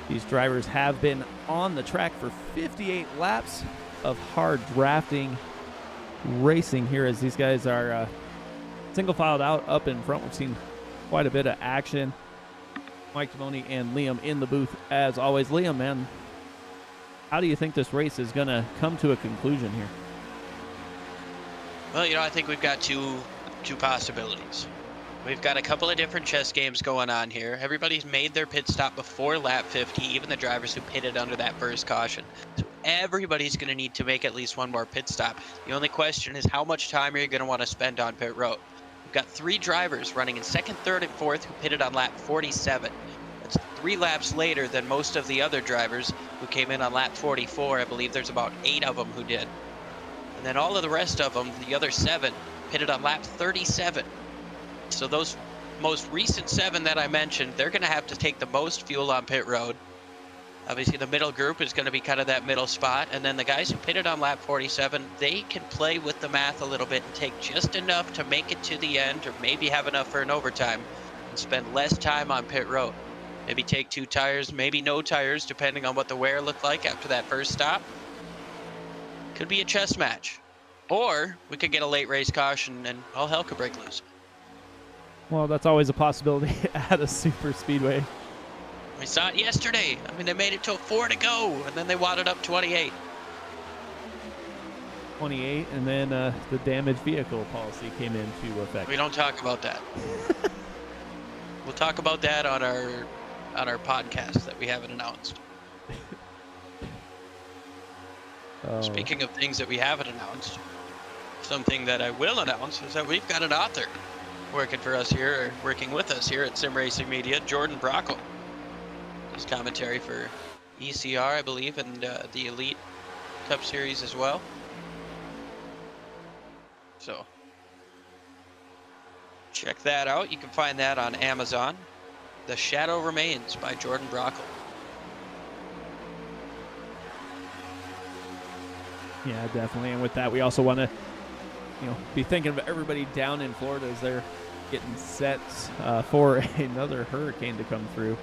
These drivers have been on the track for 58 laps of hard drafting racing here as these guys are single filed out up in front. We've seen quite a bit of action. Mike Demoney and Liam in the booth as always. Liam, man, how do you think this race is going to come to a conclusion here? Well, I think we've got two possibilities. We've got a couple of different chess games going on here. Everybody's made their pit stop before lap 50, even the drivers who pitted under that first caution. So everybody's going to need to make at least one more pit stop. The only question is how much time are you going to want to spend on pit road? We've got 3 drivers running in 2nd, 3rd, and 4th who pitted on lap 47. That's 3 laps later than most of the other drivers who came in on lap 44. I believe there's about 8 of them who did. And then all of the rest of them, the other 7, pitted on lap 37. So those most recent 7 that I mentioned, they're going to have to take the most fuel on pit road. Obviously, the middle group is going to be kind of that middle spot. And then the guys who pitted on lap 47, they can play with the math a little bit and take just enough to make it to the end, or maybe have enough for an overtime and spend less time on pit road. Maybe take 2 tires, maybe no tires, depending on what the wear looked like after that first stop. Could be a chess match. Or we could get a late race caution and all hell could break loose. Well, that's always a possibility at a super speedway. We saw it yesterday. I mean, they made it till 4 to go, and then they wadded up 28. 28, and then the damaged vehicle policy came into effect. We don't talk about that. We'll talk about that on our podcast that we haven't announced. Speaking of things that we haven't announced, something that I will announce is that we've got an author working with us here at Sim Racing Media, Jordan Brockle. His commentary for ECR, I believe, and the Elite Cup Series as well. So check that out. You can find that on Amazon. The Shadow Remains by Jordan Brockle. Yeah, definitely. And with that, we also want to, be thinking of everybody down in Florida as they're getting set for another hurricane to come through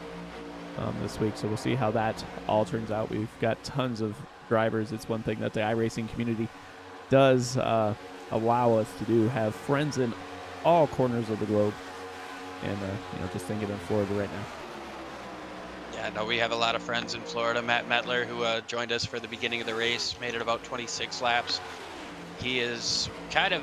this week. So we'll see how that all turns out. We've got tons of drivers. It's one thing that the iRacing community does allow us to do, have friends in all corners of the globe. And, just thinking of Florida right now. Yeah, no, we have a lot of friends in Florida. Matt Metler, who joined us for the beginning of the race, made it about 26 laps. He is kind of,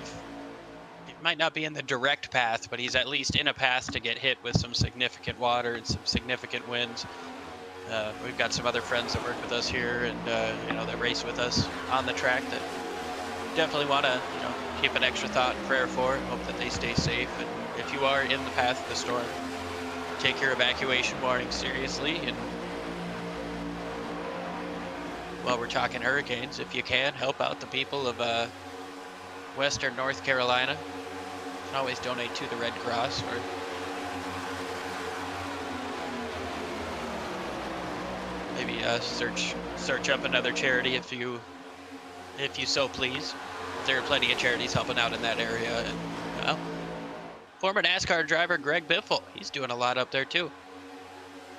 it might not be in the direct path, but he's at least in a path to get hit with some significant water and some significant winds. We've got some other friends that work with us here and, that race with us on the track that definitely want to, keep an extra thought and prayer for and hope that they stay safe. And if you are in the path of the storm, take your evacuation warning seriously, and while we're talking hurricanes, if you can, help out the people of Western North Carolina. You can always donate to the Red Cross, or maybe search up another charity if you so please. There are plenty of charities helping out in that area, and former NASCAR driver Greg Biffle, he's doing a lot up there too.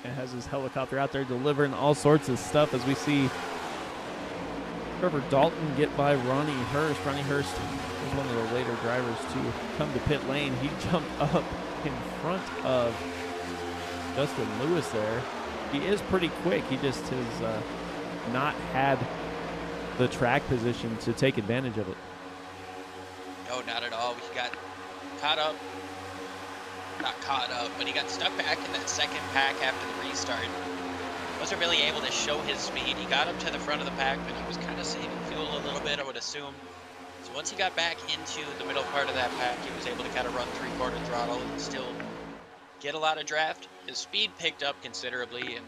And has his helicopter out there delivering all sorts of stuff as we see Trevor Dalton get by Ronnie Hurst. Ronnie Hurst was one of the later drivers to come to pit lane. He jumped up in front of Justin Lewis there. He is pretty quick. He just has not had the track position to take advantage of it. No, not at all. He got not caught up, but he got stuck back in that second pack after the restart. Wasn't really able to show his speed. He got up to the front of the pack, but he was kind of saving fuel a little bit, I would assume. So once he got back into the middle part of that pack, he was able to kind of run 3/4 throttle and still get a lot of draft. His speed picked up considerably, and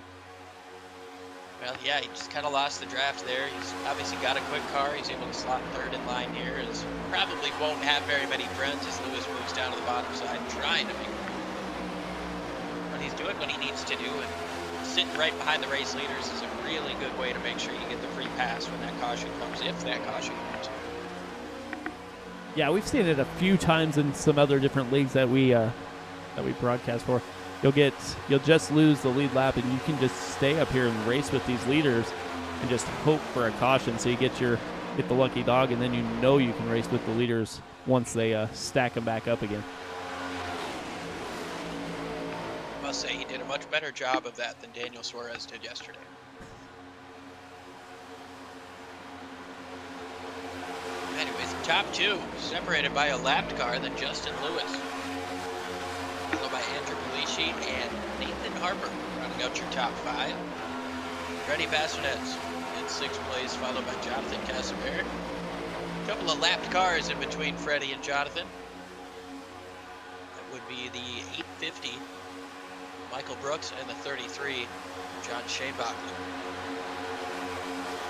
well, yeah, he just kind of lost the draft there. He's obviously got a quick car. He's able to slot 3rd in line here. Probably won't have very many friends as Lewis moves down to the bottom side, trying to make room. But he's doing what he needs to do, and sitting right behind the race leaders is a really good way to make sure you get the free pass when that caution comes, if that caution comes. Yeah, we've seen it a few times in some other different leagues that we broadcast for. You'll just lose the lead lap, and you can just stay up here and race with these leaders and just hope for a caution, so you get the lucky dog, and then you know you can race with the leaders once they stack them back up again. I must say he did a much better job of that than Daniel Suarez did yesterday. Anyways, the top two separated by a lapped car, then Justin Lewis, followed by Andrew Polici and Nathan Harper, rounding out your top five. Freddie Bassonets in sixth place, followed by Jonathan Casimir. A couple of lapped cars in between Freddie and Jonathan. That would be the 850, Michael Brooks, and the 33, John Shanebacher.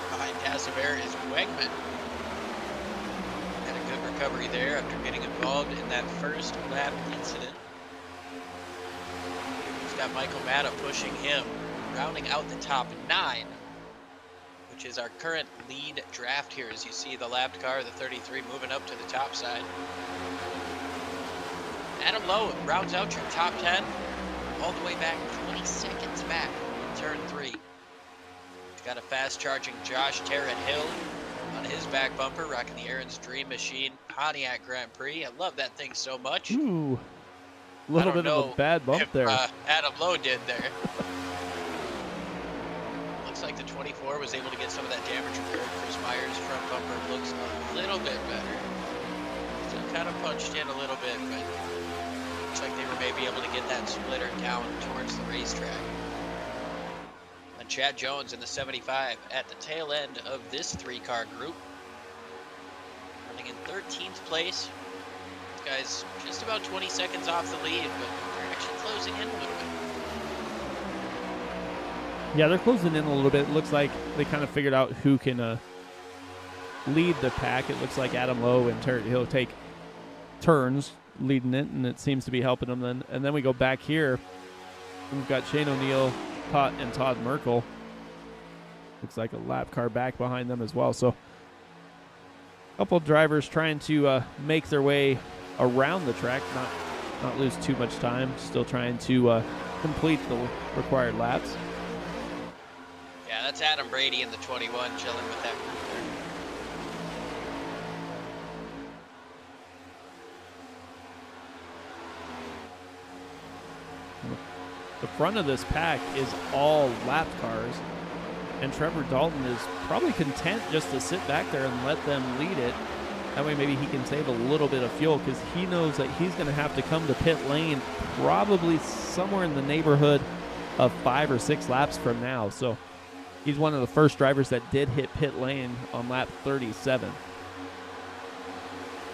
Behind Casimir is Wegman. Had a good recovery there after getting involved in that first lap incident. He's got Michael Matta pushing him, rounding out the top 9, which is our current lead draft here. As you see the lapped car, the 33, moving up to the top side. Adam Lowe rounds out your top 10, all the way back 20 seconds back in turn 3. He's got a fast charging Josh Tarrant Hill on his back bumper, rocking the Aaron's Dream Machine Pontiac Grand Prix. I love that thing so much. Ooh, a little bit of a bad bump there. Adam Lowe did there. Looks like the 24 was able to get some of that damage repaired. Chris Myers' front bumper looks a little bit better. Still kind of punched in a little bit, but looks like they were maybe able to get that splitter down towards the racetrack. And Chad Jones in the 75 at the tail end of this 3-car group, running in 13th place. These guys just about 20 seconds off the lead, but they're actually closing in a little bit. Yeah, they're closing in a little bit. It looks like they kind of figured out who can lead the pack. It looks like Adam Lowe and Tarrant Hill take turns leading it, and it seems to be helping them. And then we go back here. We've got Shane O'Neill, Todd Merkel. Looks like a lap car back behind them as well. So a couple of drivers trying to make their way around the track, not lose too much time. Still trying to complete the required laps. Yeah, that's Adam Brady in the 21 chilling with that group there. The front of this pack is all lapped cars, and Trevor Dalton is probably content just to sit back there and let them lead it. That way maybe he can save a little bit of fuel, because he knows that he's going to have to come to pit lane probably somewhere in the neighborhood of 5 or 6 laps from now. So he's one of the first drivers that did hit pit lane on lap 37.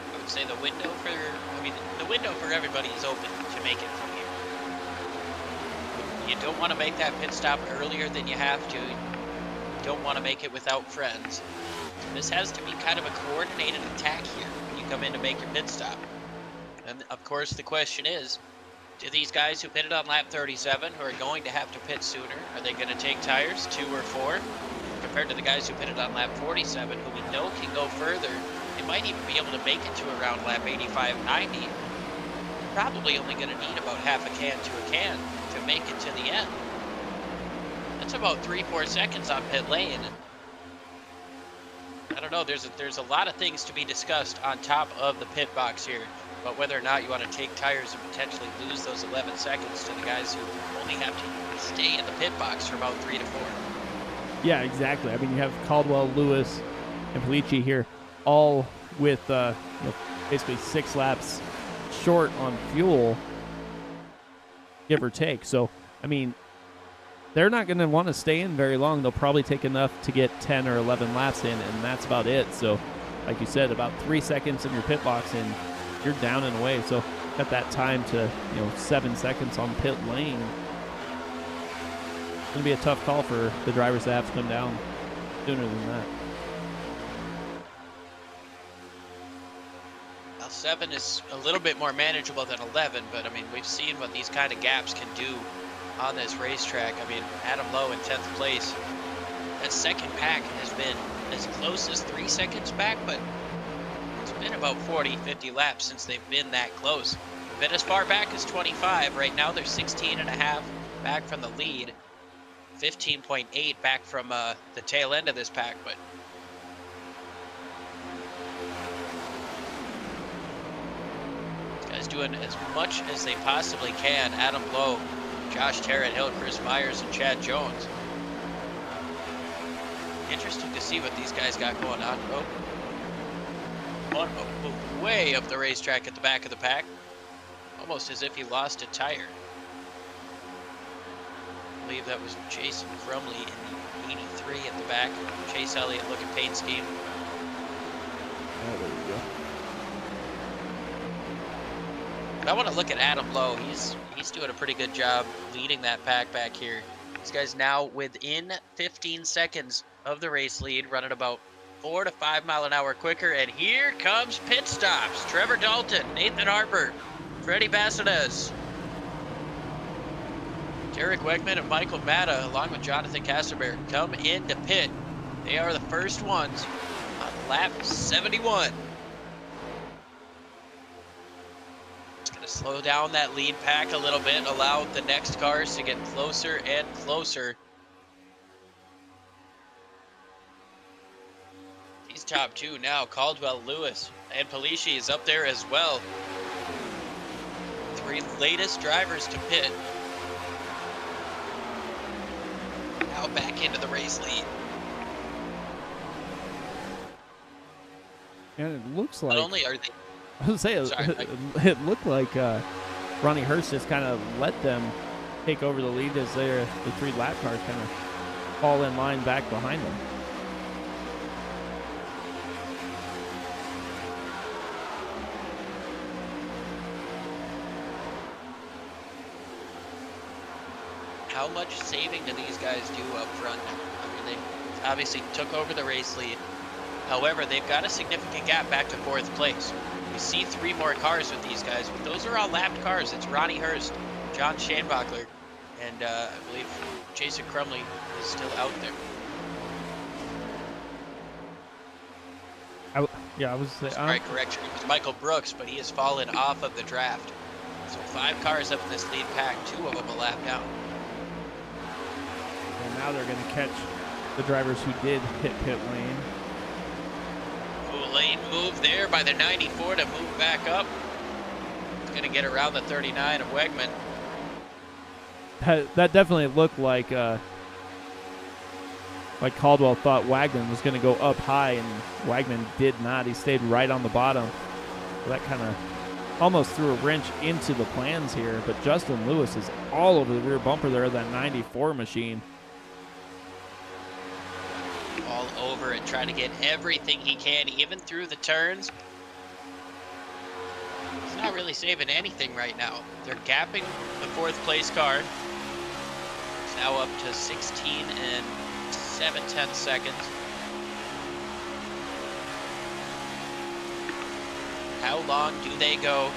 I would say the window for everybody is open to make it from here. You don't want to make that pit stop earlier than you have to. You don't want to make it without friends. This has to be kind of a coordinated attack here when you come in to make your pit stop. And of course the question is, do these guys who pitted on lap 37, who are going to have to pit sooner, are they going to take tires 2 or 4? Compared to the guys who pitted on lap 47, who we know can go further, they might even be able to make it to around lap 85, 90. Probably only going to need about half a can to a can to make it to the end. That's about 3-4 seconds on pit lane. I don't know, there's a lot of things to be discussed on top of the pit box here, but whether or not you want to take tires and potentially lose those 11 seconds to the guys who only have to stay in the pit box for about 3 to 4. Yeah, exactly. I mean, you have Caldwell, Lewis, and Polici here, all with basically 6 laps short on fuel, give or take. So, I mean, they're not going to want to stay in very long. They'll probably take enough to get 10 or 11 laps in, and that's about it. So, like you said, about 3 seconds in your pit box, and you're down and away. So, got that time to 7 seconds on pit lane. It's going to be a tough call for the drivers that have to come down sooner than that. Now 7 is a little bit more manageable than 11, but I mean, we've seen what these kind of gaps can do on this racetrack. I mean, Adam Lowe in 10th place. That second pack has been as close as 3 seconds back, but it's been about 40, 50 laps since they've been that close. Been as far back as 25. Right now they're 16 and a half back from the lead. 15.8 back from the tail end of this pack, but these guys doing as much as they possibly can. Adam Blow, Josh Terrett-Hill, Chris Myers, and Chad Jones. Interesting to see what these guys got going on. Oh, one way up the racetrack at the back of the pack. Almost as if he lost a tire. I believe that was Jason Crumley in the 83 at the back. Chase Elliott looking paint scheme. Oh, there you go. But I want to look at Adam Lowe. He's doing a pretty good job leading that pack back here. These guys now within 15 seconds of the race lead, running about 4 to 5 mile an hour quicker. And here comes pit stops. Trevor Dalton, Nathan Harper, Freddie Bassett, Derek Wegman and Michael Matta, along with Jonathan Kassenberg, come into pit. They are the first ones on lap 71. It's going to slow down that lead pack a little bit, allow the next cars to get closer and closer. These top two now, Caldwell, Lewis, and Palici is up there as well. Three latest drivers to pit. Now back into the race lead. And it looks like. Not only are they. I was gonna say, it looked like Ronnie Hurst just kind of let them take over the lead as the three lap cars kind of fall in line back behind them. How much saving do these guys do up front? I mean, they obviously took over the race lead. However, they've got a significant gap back to fourth place. We see 3 more cars with these guys, but those are all lapped cars. It's Ronnie Hurst, John Shanebachler, and I believe Jason Crumley is still out there. I was Right, correction. It was Michael Brooks, but he has fallen off of the draft. So 5 cars up in this lead pack, 2 of them a lap down. And now they're going to catch the drivers who did hit pit lane. Ooh, lane move there by the 94 to move back up. It's going to get around the 39 of Wegman. That definitely looked like Caldwell thought Wagman was going to go up high, and Wagman did not. He stayed right on the bottom. So that kind of almost threw a wrench into the plans here, but Justin Lewis is all over the rear bumper there of that 94 machine. All over it, trying to get everything he can, even through the turns. He's not really saving anything right now. They're gapping the 4th place car. It's now up to 16 and 7/10 seconds. How long do they go?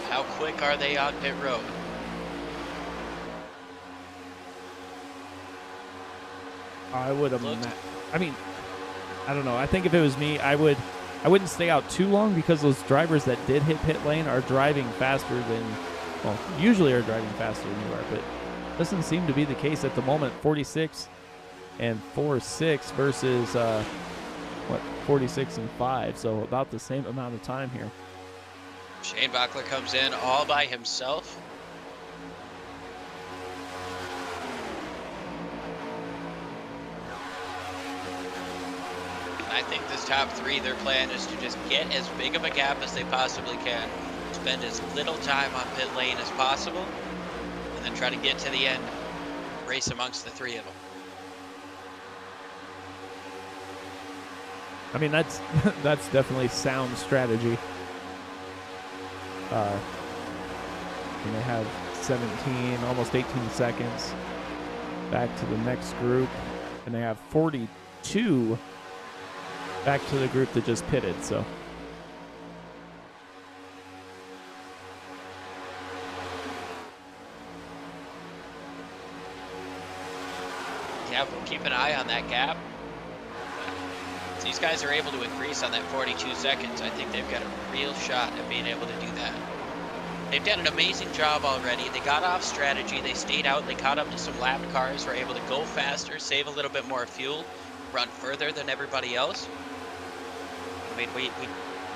How quick are they on pit road? I would imagine. I mean, I don't know. I think if it was me, I wouldn't stay out too long, because those drivers that did hit pit lane are driving faster than, well, usually are driving faster than you are, but doesn't seem to be the case at the moment. 46 and 4.6 versus 46 and 5, so about the same amount of time here. Shanebachler comes in all by himself. I think this top 3, their plan is to just get as big of a gap as they possibly can, spend as little time on pit lane as possible, and then try to get to the end, race amongst the 3 of them. I mean, that's definitely sound strategy. And they have 17, almost 18 seconds back to the next group, and they have 42 back to the group that just pitted. So yeah, we'll keep an eye on that gap. It's these guys are able to increase on that 42 seconds, I think they've got a real shot at being able to do that. They've done an amazing job already. They got off strategy. They stayed out. They caught up to some lap cars. Were able to go faster, save a little bit more fuel, run further than everybody else. I mean,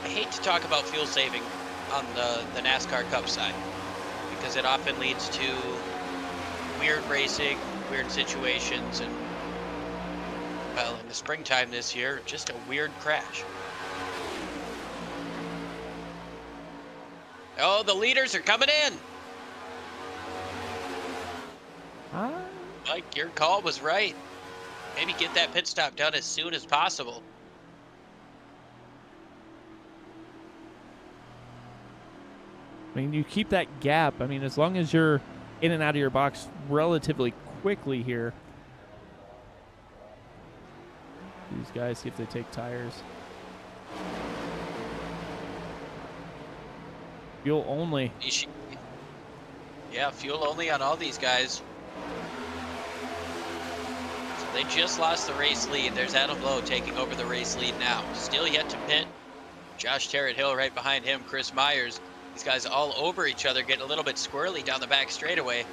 I hate to talk about fuel saving on the NASCAR Cup side because it often leads to weird racing, weird situations, and, well, in the springtime this year, just a weird crash. Oh, the leaders are coming in. Mike, your call was right. Maybe get that pit stop done as soon as possible. I mean, you keep that gap. I mean, as long as you're in and out of your box relatively quickly here. These guys, see if they take tires. Fuel only. Yeah, fuel only on all these guys. So they just lost the race lead. There's Adam Lowe taking over the race lead now. Still yet to pit. Josh Terrett-Hill right behind him. Chris Myers. These guys all over each other, getting a little bit squirrely down the back straightaway.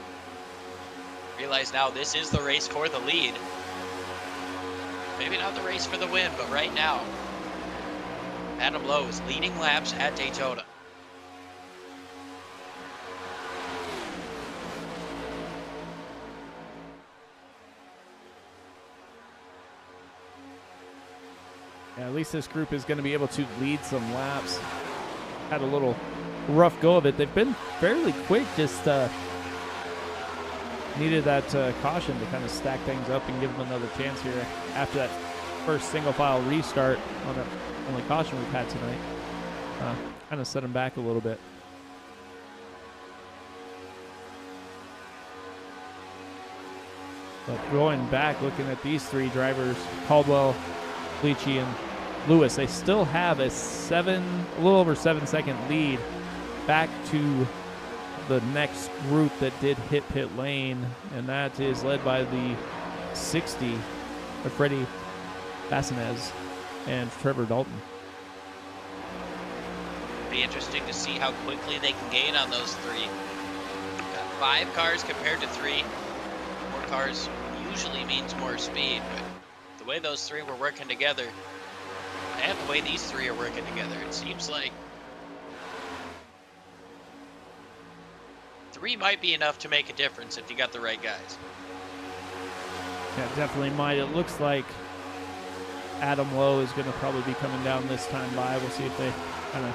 Realize now this is the race for the lead. Maybe not the race for the win, but right now, Adam Lowe is leading laps at Daytona. Yeah, at least this group is going to be able to lead some laps. Had a little rough go of it. They've been fairly quick, just needed that caution to kind of stack things up and give them another chance here after that first single file restart on the only caution we've had tonight. Kind of set them back a little bit. But going back, looking at these three drivers, Caldwell, Leachy, and Lewis, they still have a little over 7-second lead back to the next group that did hit pit lane, and that is led by the 60 of Freddie Bassanez and Trevor Dalton. Be interesting to see how quickly they can gain on those three. Got 5 cars compared to 3. More cars usually means more speed, but the way those 3 were working together, and the way these 3 are working together, it seems like 3 might be enough to make a difference if you got the right guys. Yeah, definitely might. It looks like Adam Lowe is going to probably be coming down this time by. We'll see if they kind of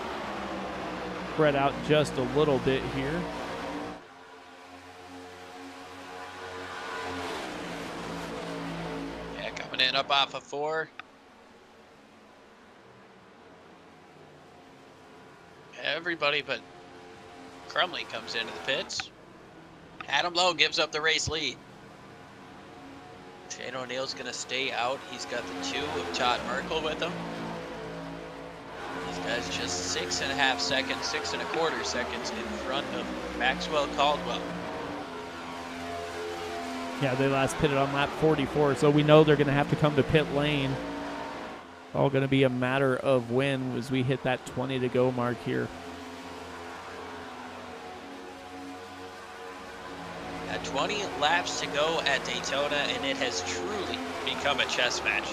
spread out just a little bit here. Yeah, coming in up off of 4. Everybody but Crumley comes into the pits. Adam Lowe gives up the race lead. Shane O'Neill's going to stay out. He's got the 2 of Todd Merkel with him. These guys just 6.5 seconds, 6.25 seconds in front of Maxwell Caldwell. Yeah, they last pitted on lap 44, so we know they're going to have to come to pit lane. All going to be a matter of when as we hit that 20 to go mark here. At 20 laps to go at Daytona, and it has truly become a chess match.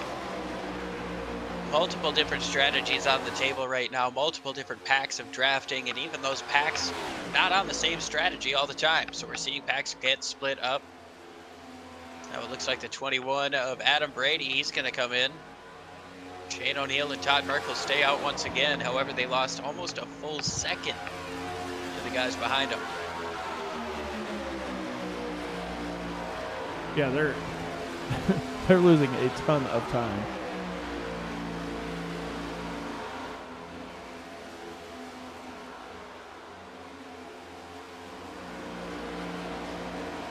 Multiple different strategies on the table right now, multiple different packs of drafting, and even those packs not on the same strategy all the time. So we're seeing packs get split up. Now it looks like the 21 of Adam Brady, he's going to come in. Shane O'Neill and Todd Merkel stay out once again. However, they lost almost a full second to the guys behind them. Yeah, they're losing a ton of time.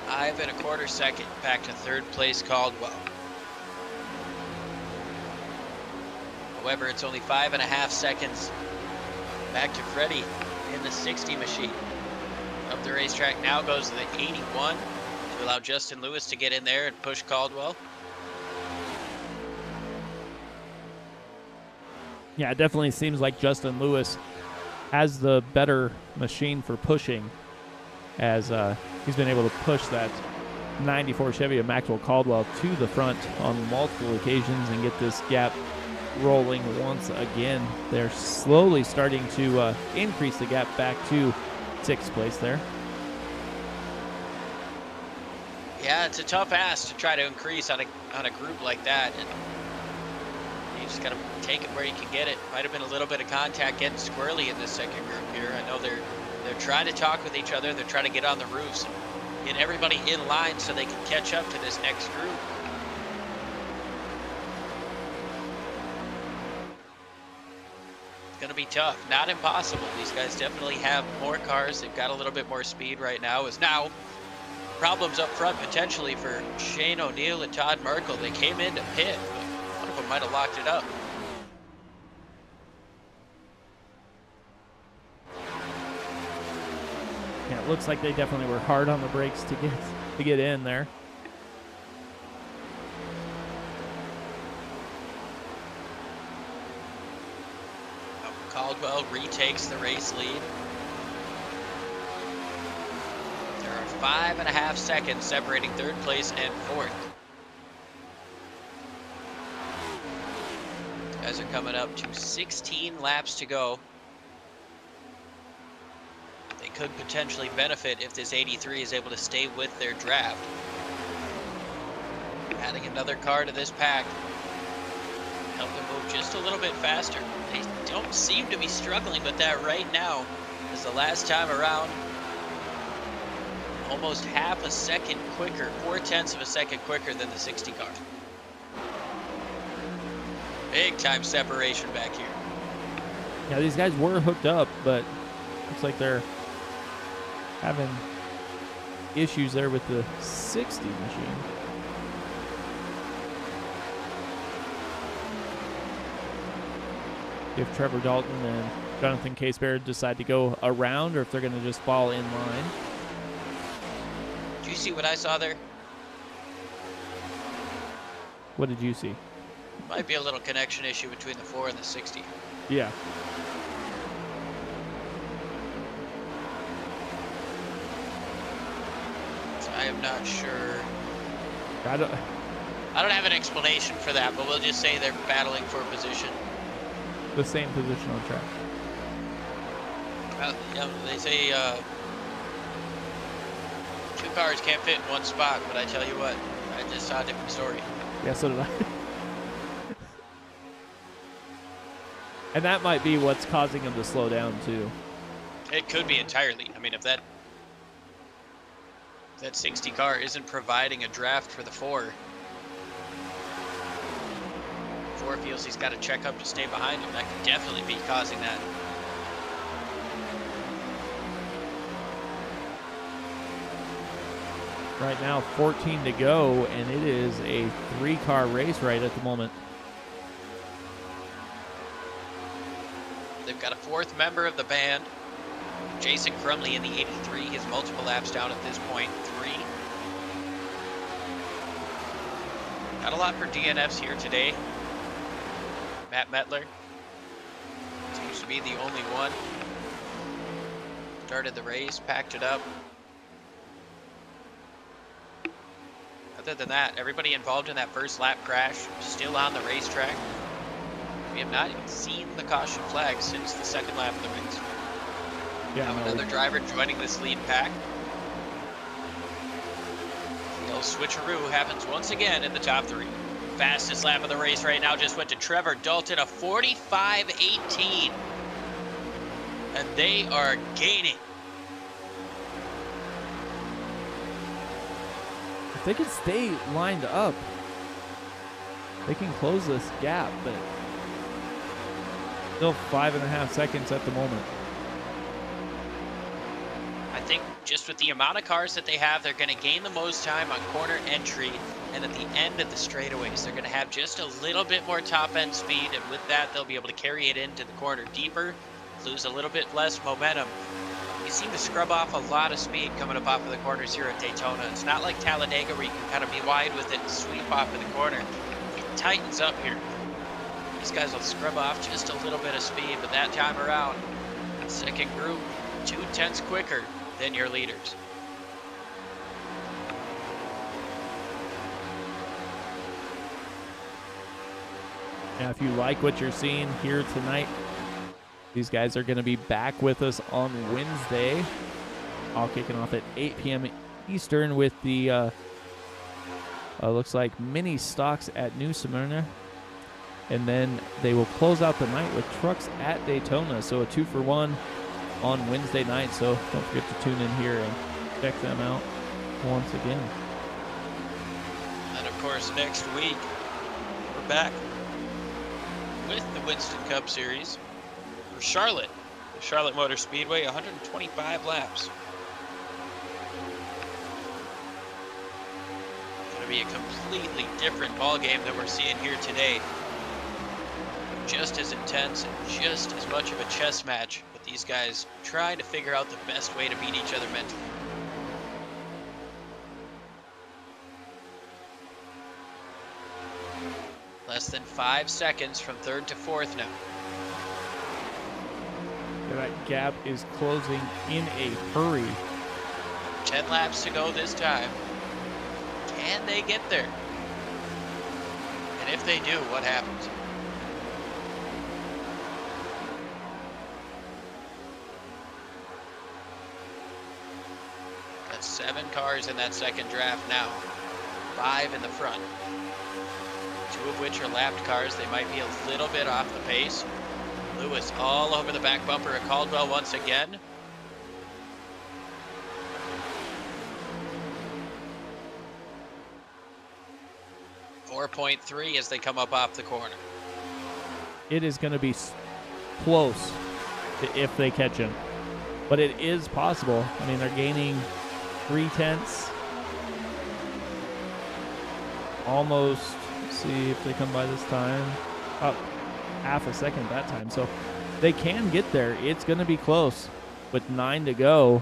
Five and a quarter second back to third place Caldwell. However, it's only 5.5 seconds back to Freddie in the 60 machine. Up the racetrack now goes to the 81 to allow Justin Lewis to get in there and push Caldwell. Yeah, it definitely seems like Justin Lewis has the better machine for pushing, as he's been able to push that 94 Chevy of Maxwell Caldwell to the front on multiple occasions and get this gap rolling once again. They're slowly starting to increase the gap back to 6th place there. Yeah, it's a tough ask to try to increase on a group like that, and you just gotta take it where you can get it. Might have been a little bit of contact getting squirrely in this second group here. I know they're trying to talk with each other. They're trying to get on the roofs and get everybody in line so they can catch up to this next group. It's gonna be tough, not impossible. These guys definitely have more cars. They've got a little bit more speed right now. Now problems up front potentially for Shane O'Neill and Todd Merkel. They came into pit, but one of them might have locked it up. Yeah, it looks like they definitely were hard on the brakes to get in there. Caldwell retakes the race lead. There are 5.5 seconds separating 3rd place and 4th. Guys are coming up to 16 laps to go. They could potentially benefit if this 83 is able to stay with their draft. Adding another car to this pack. Help them move just a little bit faster. They don't seem to be struggling with that right now, as the last time around, almost half a second quicker, 4/10 of a second quicker than the 60 car. Big time separation back here. Yeah, these guys were hooked up, but looks like they're having issues there with the 60 machine. If Trevor Dalton and Jonathan Casebear decide to go around, or if they're going to just fall in line. Did you see what I saw there? What did you see? Might be a little connection issue between the 4 and the 60. Yeah. I am not sure. I don't have an explanation for that, but we'll just say they're battling for position. The same position on track. They say 2 cars can't fit in one spot, but I tell you what, I just saw a different story. Yeah, so did I. And that might be what's causing them to slow down too. It could be entirely. I mean, if that 60 car isn't providing a draft for the 4 feels he's got to check up to stay behind him. That could definitely be causing that. Right now, 14 to go, and it is a 3-car race right at the moment. They've got a 4th member of the band, Jason Crumley in the 83. He has multiple laps down at this point, 3. Got a lot for DNFs here today. Matt Mettler seems to be the only one. Started the race, packed it up. Other than that, everybody involved in that first lap crash still on the racetrack. We have not even seen the caution flag since the 2nd lap of the race. Yeah, now another driver joining this lead pack. The old switcheroo happens once again in the top 3. Fastest lap of the race right now just went to Trevor Dalton, a 45.18. And they are gaining. If they can stay lined up, they can close this gap, but still 5.5 seconds at the moment. I think just with the amount of cars that they have, they're going to gain the most time on corner entry, and at the end of the straightaways, they're going to have just a little bit more top-end speed, and with that, they'll be able to carry it into the corner deeper, lose a little bit less momentum. You seem to scrub off a lot of speed coming up off of the corners here at Daytona. It's not like Talladega where you can kind of be wide with it and sweep off of the corner. It tightens up here. These guys will scrub off just a little bit of speed, but that time around, second group, 0.2 quicker than your leaders. Yeah, if you like what you're seeing here tonight, these guys are going to be back with us on Wednesday, all kicking off at 8 p.m. Eastern with the, looks like mini stocks at New Smyrna. And then they will close out the night with trucks at Daytona. So a 2-for-1 on Wednesday night. So don't forget to tune in here and check them out once again. And of course, next week, we're back with the Winston Cup Series for Charlotte. The Charlotte Motor Speedway, 125 laps. Going to be a completely different ball game than we're seeing here today. Just as intense and just as much of a chess match with these guys trying to figure out the best way to beat each other mentally. Less than 5 seconds from third to fourth now. That gap is closing in a hurry. 10 laps to go this time. Can they get there? And if they do, what happens? That's 7 cars in that second draft now. 5 in the front. 2 of which are lapped cars. They might be a little bit off the pace. Lewis all over the back bumper of Caldwell once again. .3 as they come up off the corner. It is going to be close if they catch him. But it is possible. I mean, they're gaining 0.3. Almost. Let's see if they come by this time. About half a second that time. So they can get there. It's going to be close with 9 to go.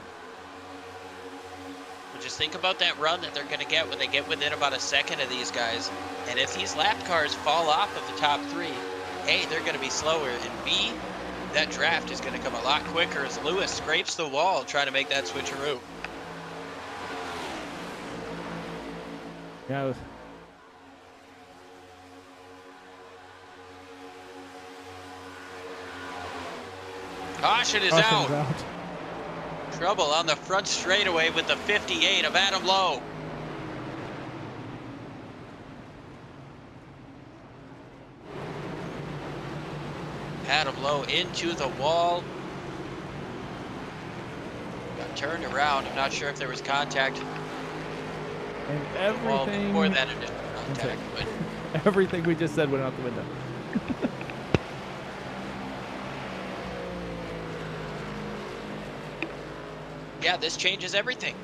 But just think about that run that they're going to get when they get within about a second of these guys. And if these lap cars fall off of the top 3, A, they're going to be slower, and B, that draft is going to come a lot quicker as Lewis scrapes the wall trying to make that switcheroo. Yeah. Caution is Caution's out. Trouble on the front straightaway with the 58 of Adam Lowe. Adam Lowe into the wall. Got turned around. I'm not sure if there was contact. And everything. Before that initial contact, but everything we just said went out the window. yeah, this changes everything.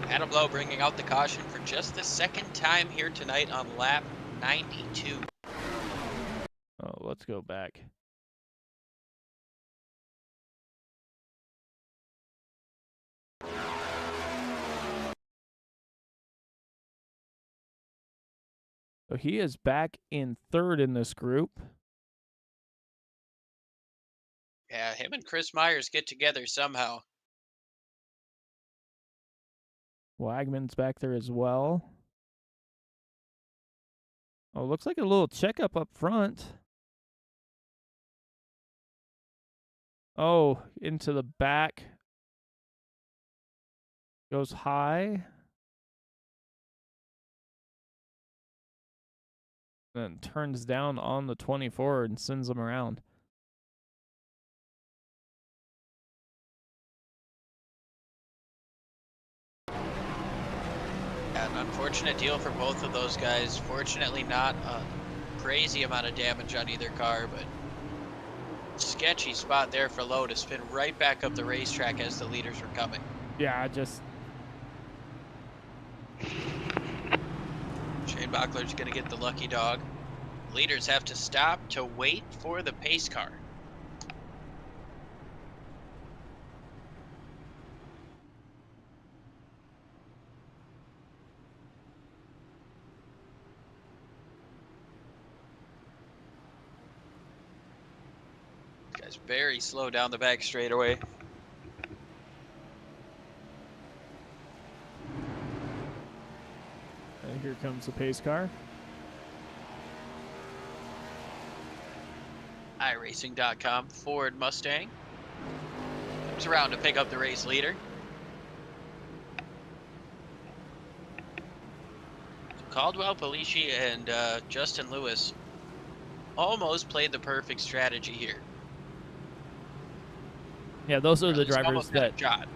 Adam Lowe bringing out the caution for just the second time here tonight on lap 92. Oh, let's go back. So he is back in third in this group. Yeah, him and Chris Myers get together somehow. Wagman's back there as well. Oh, looks like a little checkup up front. Oh, into the back. Goes high. Then turns down on the 24 and sends them around. An unfortunate deal for both of those guys. Fortunately, not a crazy amount of damage on either car, but sketchy spot there for Lowe to spin right back up the racetrack as the leaders were coming. Yeah, just... Shane Bachler's going to get the lucky dog. Leaders have to stop to wait for the pace car. Guys, very slow down the back straightaway. And here comes the pace car. iRacing.com Ford Mustang comes around to pick up the race leader. Caldwell, Polici, and Justin Lewis almost played the perfect strategy here. Yeah, those are the drivers Almost got a that. shot.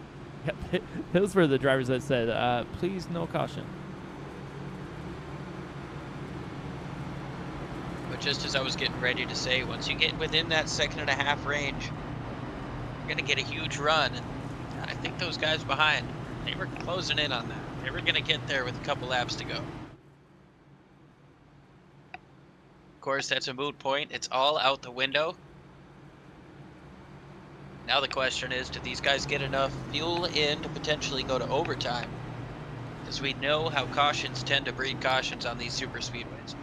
Yeah, those were the drivers that said, "Please, no caution." But just as I was getting ready to say, once you get within that 2.5 range, you're gonna get a huge run. And I think those guys behind, they were closing in on that. They were gonna get there with a couple laps to go. Of course, that's a moot point. It's all out the window. Now the question is, do these guys get enough fuel in to potentially go to overtime? As we know how cautions tend to breed cautions on these super speedways.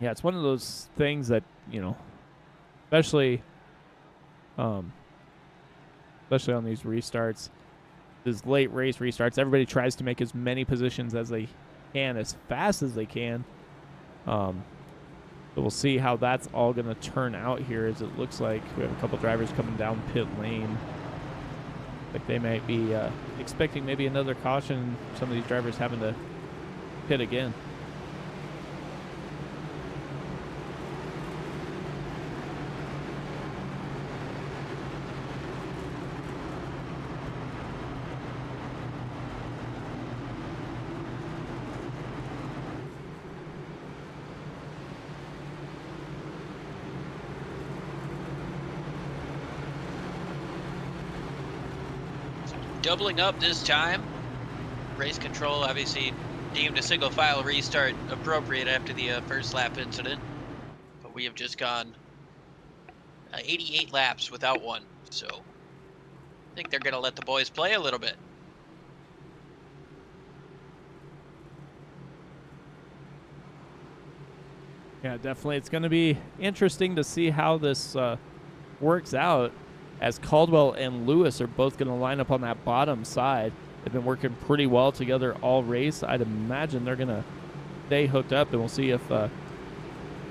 Yeah, it's one of those things that, you know, especially on these restarts, these late race restarts, everybody tries to make as many positions as they can, as fast as they can. So we'll see how that's all going to turn out here, as it looks like we have a couple drivers coming down pit lane. Like they might be expecting maybe another caution, some of these drivers having to pit again. Doubling up this time. Race control obviously deemed a single file restart appropriate after the first lap incident. But we have just gone 88 laps without one. So I think they're going to let the boys play a little bit. Yeah, definitely. It's going to be interesting to see how this works out, as Caldwell and Lewis are both going to line up on that bottom side. They've been working pretty well together all race. I'd imagine they're going to stay hooked up, and we'll see if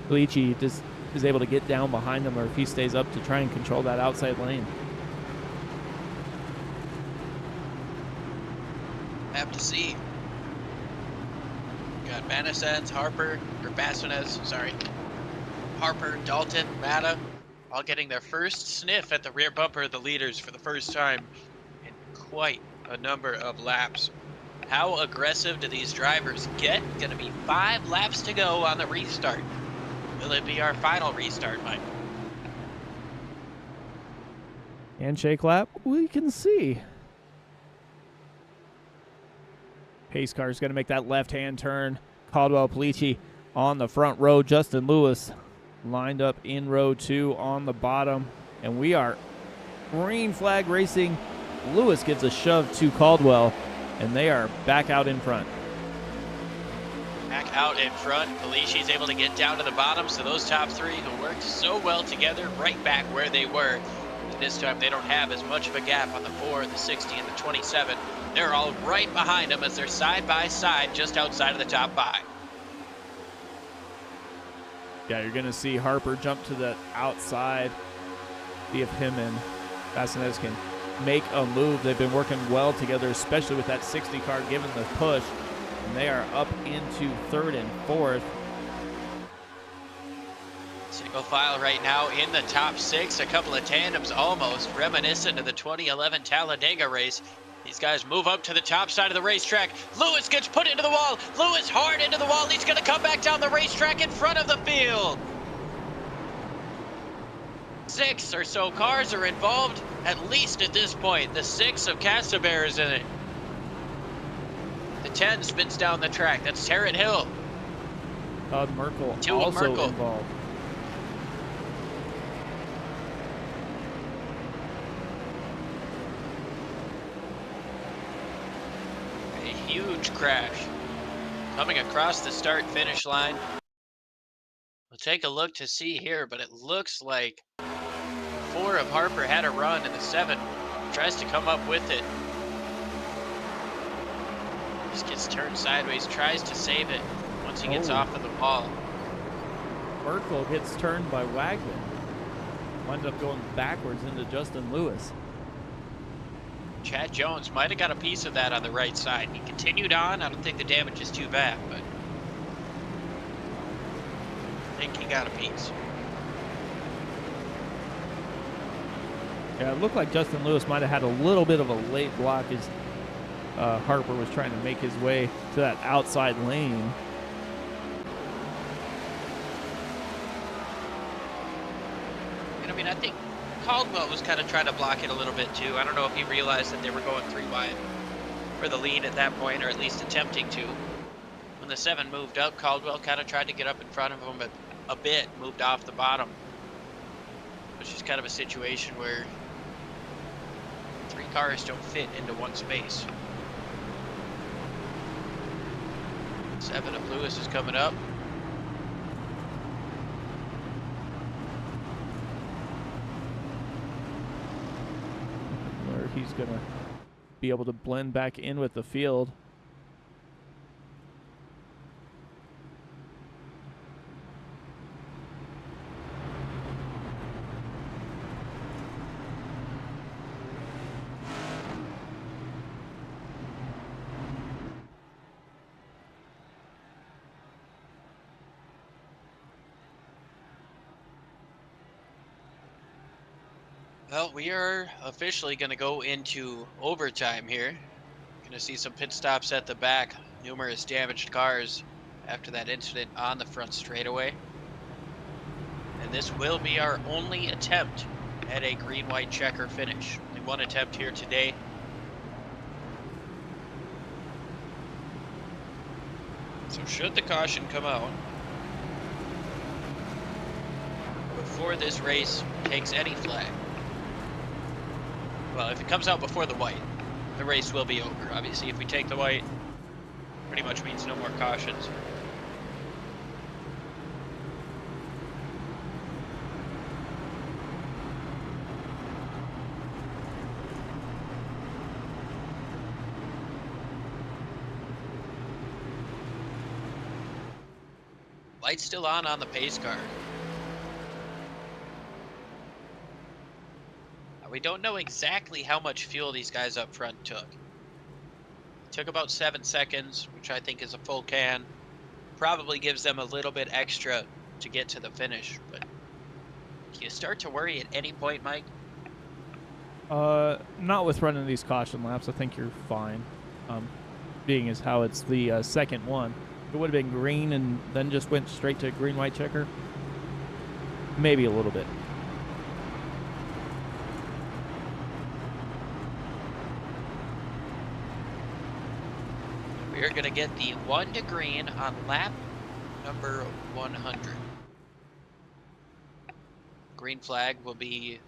Polici just is able to get down behind them, or if he stays up to try and control that outside lane. Have to see. Got Banasens, Harper, Dalton, Matta, all getting their first sniff at the rear bumper of the leaders for the first time in quite a number of laps. How aggressive do these drivers get? Gonna be 5 laps to go on the restart. Will it be our final restart, Mike? Handshake lap, we can see. Pace car is going to make that left-hand turn. Caldwell, Polici on the front row. Justin Lewis lined up in row 2 on the bottom. And we are green flag racing. Lewis gives a shove to Caldwell, and they are back out in front. Back out in front. Polici's able to get down to the bottom, so those top 3 who worked so well together right back where they were. And this time they don't have as much of a gap on the 4, the 60, and the 27. They're all right behind them as they're side by side just outside of the top 5. Yeah, you're going to see Harper jump to the outside. See if him and Bassinet can make a move. They've been working well together, especially with that 60 car giving the push. And they are up into 3rd and 4th. Single file right now in the top 6. A couple of tandems almost reminiscent of the 2011 Talladega race. These guys move up to the top side of the racetrack. Lewis gets put into the wall. Lewis hard into the wall. He's going to come back down the racetrack in front of the field. 6 or so cars are involved, at least at this point. The 6 of Casaber is in it. The 10 spins down the track. That's Tarrant Hill. Todd Merkel 2 of also Merkel. involved. Huge crash coming across the start finish line. We'll take a look to see here, but it looks like 4 of Harper had a run, and the 7 tries to come up with it. Just gets turned sideways, tries to save it once he gets off of the wall. Merkel gets turned by Wagner. Winds up going backwards into Justin Lewis. Chad Jones might have got a piece of that on the right side. He continued on. I don't think the damage is too bad, but I think he got a piece. Yeah, it looked like Justin Lewis might have had a little bit of a late block as Harper was trying to make his way to that outside lane. And I mean, I think Caldwell was kind of trying to block it a little bit too. I don't know if he realized that they were going 3 wide for the lead at that point, or at least attempting to. When the 7 moved up, Caldwell kind of tried to get up in front of him a bit, moved off the bottom. Which is kind of a situation where 3 cars don't fit into one space. 7 of Lewis is coming up. Where he's going to be able to blend back in with the field. Well, we are officially going to go into overtime here. Going to see some pit stops at the back, numerous damaged cars after that incident on the front straightaway. And this will be our only attempt at a green-white checker finish. Only one attempt here today. So should the caution come out before this race takes any flag, well, if it comes out before the white, the race will be over. Obviously, if we take the white, pretty much means no more cautions. Light's still on the pace car. We don't know exactly how much fuel these guys up front took. Took about 7 seconds, which I think is a full can. Probably gives them a little bit extra to get to the finish. But do you start to worry at any point, Mike? Not with running these caution laps. I think you're fine. Being as how it's the second one. If it would have been green and then just went straight to green-white checker, maybe a little bit. We're going to get the 1 to green on lap number 100. Green flag will be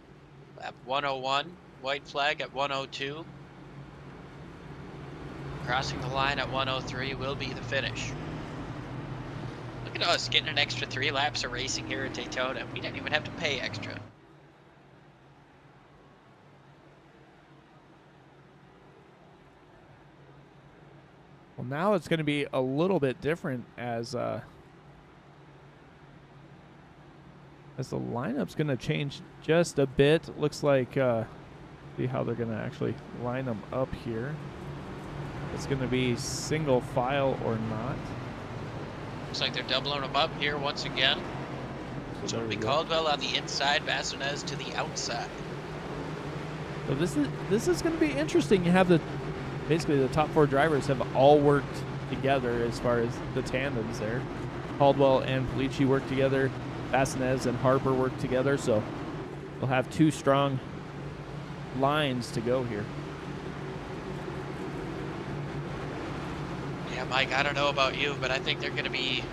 lap 101, white flag at 102. Crossing the line at 103 will be the finish. Look at us getting an extra 3 laps of racing here at Daytona. We didn't even have to pay extra. Well, now it's going to be a little bit different as the lineup's going to change just a bit. It looks like see how they're going to actually line them up here. It's going to be single file or not. Looks like they're doubling them up here once again. So it'll be Caldwell on the inside, Vasquez to the outside. So this is going to be interesting. You have basically the top 4 drivers have all worked together as far as the tandems there. Caldwell and Pulici work together. Vasquez and Harper work together. So we'll have 2 strong lines to go here. Yeah, Mike, I don't know about you, but I think they're going to be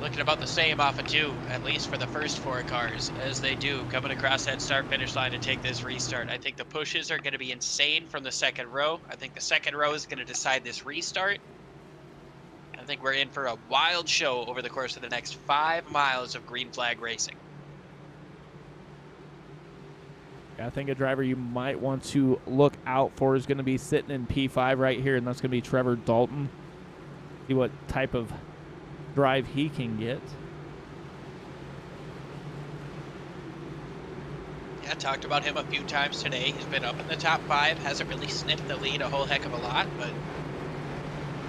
looking about the same off of 2, at least for the first 4 cars, as they do coming across that start-finish line to take this restart. I think the pushes are going to be insane from the second row. I think the second row is going to decide this restart. And think we're in for a wild show over the course of the next 5 miles of green flag racing. I think a driver you might want to look out for is going to be sitting in P5 right here, and that's going to be Trevor Dalton. See what type of drive he can get. Yeah, talked about him a few times today. He's been up in the top 5, hasn't really sniffed the lead a whole heck of a lot, but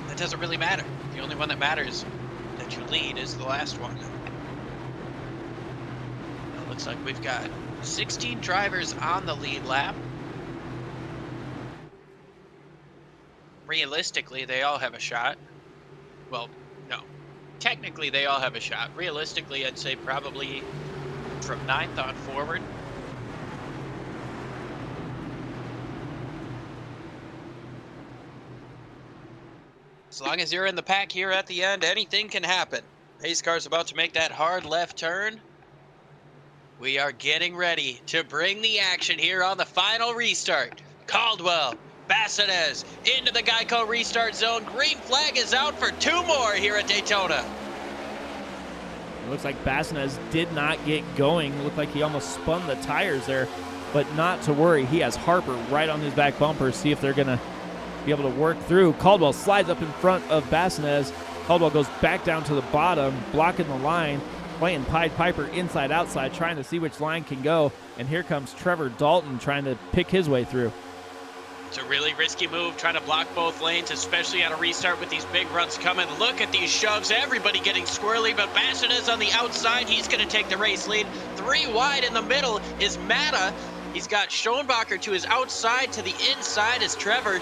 that doesn't really matter. The only one that matters that you lead is the last one. It looks like we've got 16 drivers on the lead lap. Realistically, they all have a shot. Well, no. Technically, they all have a shot. Realistically, I'd say probably from 9th on forward. As long as you're in the pack here at the end, anything can happen. Pace car's about to make that hard left turn. We are getting ready to bring the action here on the final restart. Caldwell, Bassanez into the Geico restart zone. Green flag is out for 2 more here at Daytona. It looks like Bassanez did not get going. Looked like he almost spun the tires there, but not to worry. He has Harper right on his back bumper. See if they're going to be able to work through. Caldwell slides up in front of Bassanez. Caldwell goes back down to the bottom, blocking the line, playing Pied Piper inside outside, trying to see which line can go. And here comes Trevor Dalton trying to pick his way through. It's a really risky move, trying to block both lanes, especially on a restart with these big runs coming. Look at these shoves, everybody getting squirrely, but Bassanez on the outside, he's going to take the race lead. 3 wide in the middle is Matta. He's got Schoenbacher to his outside, to the inside is Trevor.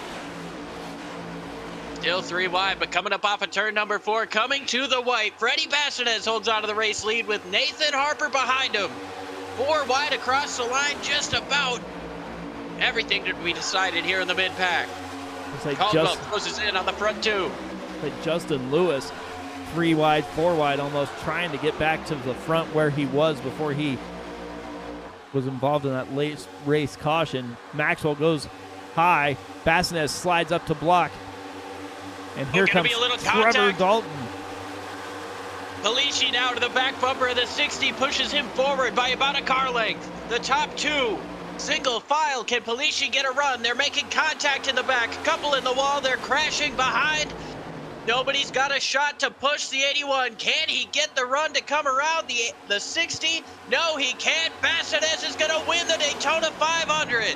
Still 3 wide, but coming up off of turn number 4, coming to the white. Freddie Bassanez holds on to the race lead with Nathan Harper behind him. 4 wide across the line, just about. Everything to be decided here in the mid-pack. Looks like Caldwell closes in on the front 2. Like Justin Lewis, 3 wide, 4 wide, almost trying to get back to the front where he was before he was involved in that late race caution. Maxwell goes high. Bassanez slides up to block. And here comes Trevor Dalton. Palici now to the back bumper of the 60, pushes him forward by about a car length. The top 2, single file. Can Palici get a run? They're making contact in the back. Couple in the wall. They're crashing behind. Nobody's got a shot to push the 81. Can he get the run to come around the 60? No, he can't. Bassanez is going to win the Daytona 500.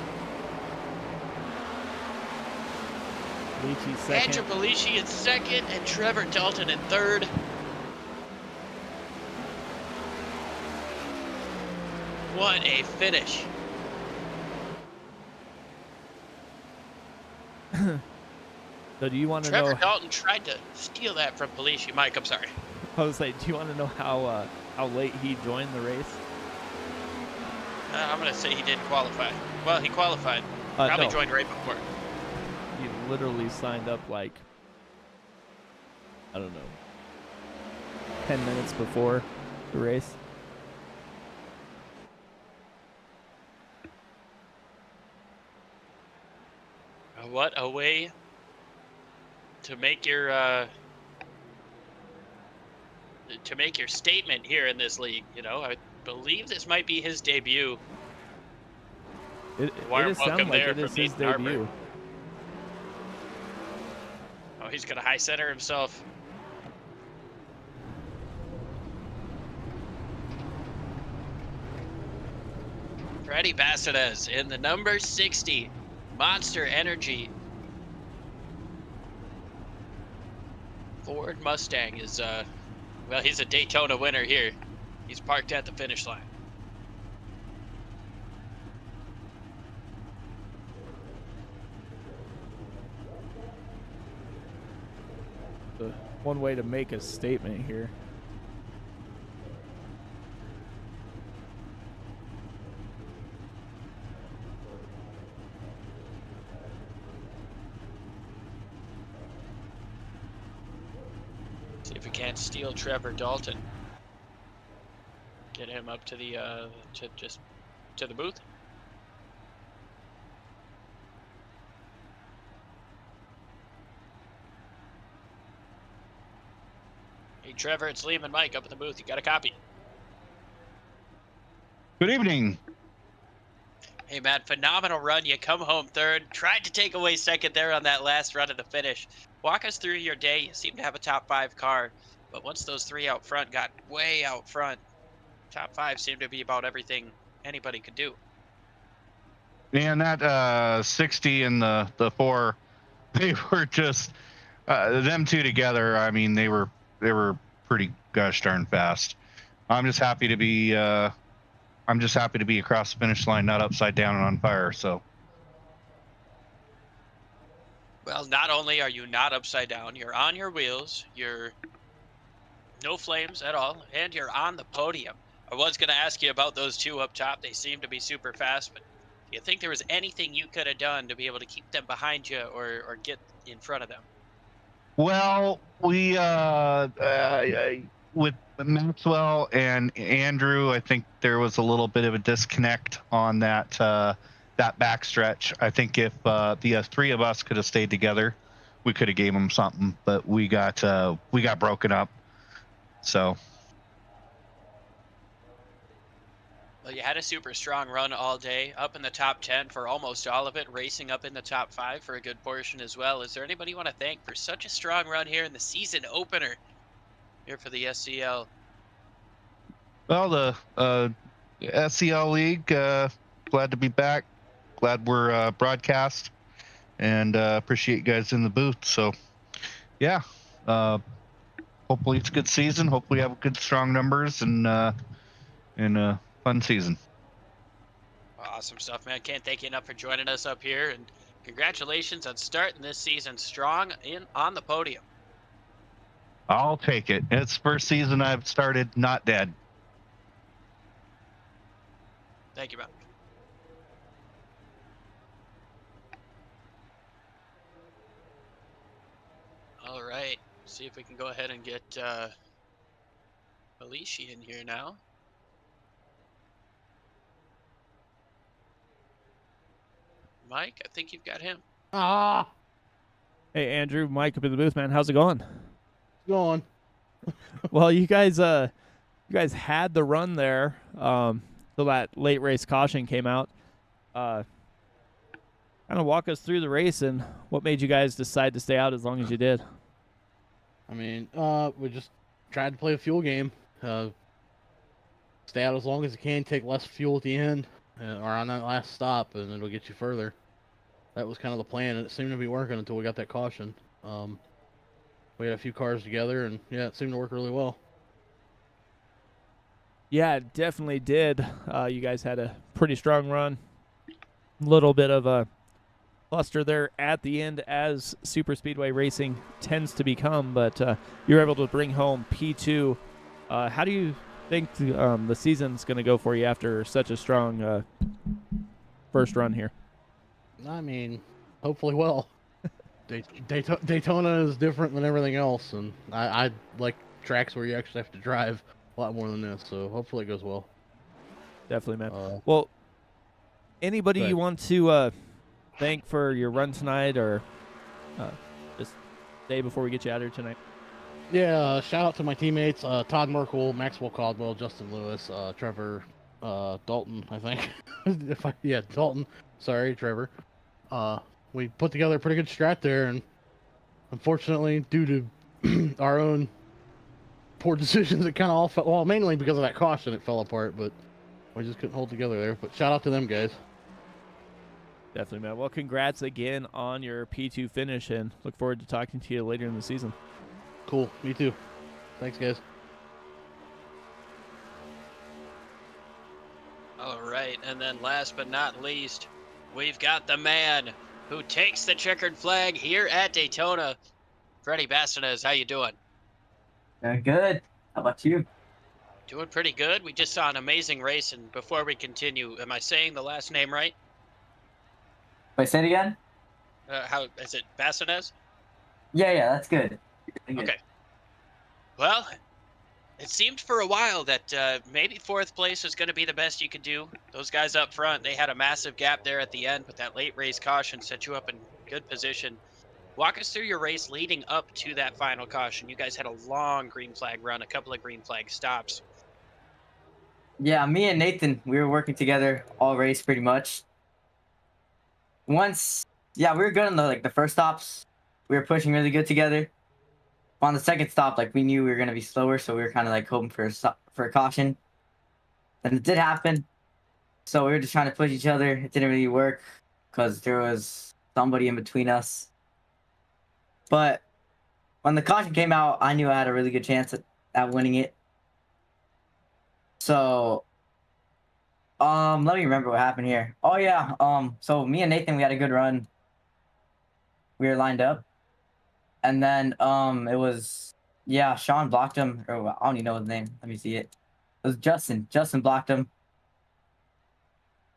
Andrew Palici in 2nd and Trevor Dalton in 3rd. What a finish. So do you want to know? Trevor Dalton tried to steal that from Palici. Mike, I'm sorry. I was like, do you want to know how late he joined the race? I'm going to say he didn't qualify. Well, he qualified. Probably no. joined right before. He literally signed up like, I don't know, 10 minutes before the race. What a way to make your statement here in this league. You know, I believe this might be his debut. It does sound like it is his debut. Oh, he's gonna high center himself. Freddie Bassanez in the number 60 Monster Energy Ford Mustang is well, he's a Daytona winner here. He's parked at the finish line. One way to make a statement here. See if we can't steal Trevor Dalton. Get him up to the to the booth. Hey, Trevor, it's Liam and Mike up at the booth. You got a copy? Good evening. Hey, man, phenomenal run. You come home third. Tried to take away second there on that last run of the finish. Walk us through your day. You seem to have a top 5 car, but once those 3 out front got way out front, top 5 seemed to be about everything anybody could do. And that 60 and the 4, they were just them two together. I mean, they were pretty gosh darn fast. I'm just happy to be across the finish line, not upside down and on fire. So. Well, not only are you not upside down, you're on your wheels, you're no flames at all, and you're on the podium. I was going to ask you about those 2 up top. They seem to be super fast, but do you think there was anything you could have done to be able to keep them behind you or get in front of them? Well, we with Maxwell and Andrew, I think there was a little bit of a disconnect on that backstretch. I think if the 3 of us could have stayed together, we could have gave them something, but we got broken up. So. Well, you had a super strong run all day, up in the top 10 for almost all of it, racing up in the top 5 for a good portion as well. Is there anybody you want to thank for such a strong run here in the season opener here for the SCL? Well, the SCL League, glad to be back. Glad we're broadcast, and appreciate you guys in the booth. So, yeah, hopefully it's a good season. Hopefully we have good, strong numbers and a fun season. Awesome stuff, man. Can't thank you enough for joining us up here, and congratulations on starting this season strong on the podium. I'll take it. It's the first season I've started not dead. Thank you, man. All right. See if we can go ahead and get Alicia in here now. Mike, I think you've got him. Hey, Andrew, Mike up in the booth, man. How's it going? Going. Well, you guys had the run there till that late race caution came out. Kind of walk us through the race and what made you guys decide to stay out as long as you did. I mean, we just tried to play a fuel game. Stay out as long as you can, take less fuel at the end, or on that last stop, and it'll get you further. That was kind of the plan, and it seemed to be working until we got that caution. We had a few cars together, and yeah, it seemed to work really well. Yeah, it definitely did. You guys had a pretty strong run. A little bit of a cluster there at the end, as super speedway racing tends to become, but you were able to bring home P2. How do you think the season's going to go for you after such a strong first run here? I mean, hopefully well. Daytona is different than everything else, and I like tracks where you actually have to drive a lot more than this, so hopefully it goes well. Definitely, man. Well, anybody you want to thank for your run tonight, or just day before we get you out here tonight? Yeah, shout out to my teammates, Todd Merkel, Maxwell Caldwell, Justin Lewis, Trevor Dalton, I think. Dalton. Sorry, Trevor. We put together a pretty good strat there, and unfortunately, due to our own poor decisions, it kind of all fell, well, mainly because of that caution, it fell apart, but we just couldn't hold together there. But shout out to them guys. Definitely, man. Well, congrats again on your P2 finish, and look forward to talking to you later in the season. Cool. Me too. Thanks, guys. All right, and then last but not least, we've got the man who takes the checkered flag here at Daytona. Freddie Bastinez, how you doing? Good. How about you? Doing pretty good. We just saw an amazing race, and before we continue, am I saying the last name right? Wait, say it again? How is it, Bastinez? Yeah, that's good. Okay. Well, it seemed for a while that maybe fourth place was going to be the best you could do. Those guys up front, they had a massive gap there at the end, but that late race caution set you up in good position. Walk us through your race leading up to that final caution. You guys had a long green flag run, a couple of green flag stops. Yeah, me and Nathan, we were working together all race pretty much. Once, yeah, we were good on the first stops. We were pushing really good together. On the second stop, like we knew we were gonna be slower, so we were kind of like hoping for a caution. And it did happen. So we were just trying to push each other. It didn't really work because there was somebody in between us. But when the caution came out, I knew I had a really good chance at winning it. So let me remember what happened here. Oh yeah, so me and Nathan, we had a good run. We were lined up. And then it was, yeah, Sean blocked him, or I don't even know his name. Let me see it. It was Justin. Justin blocked him.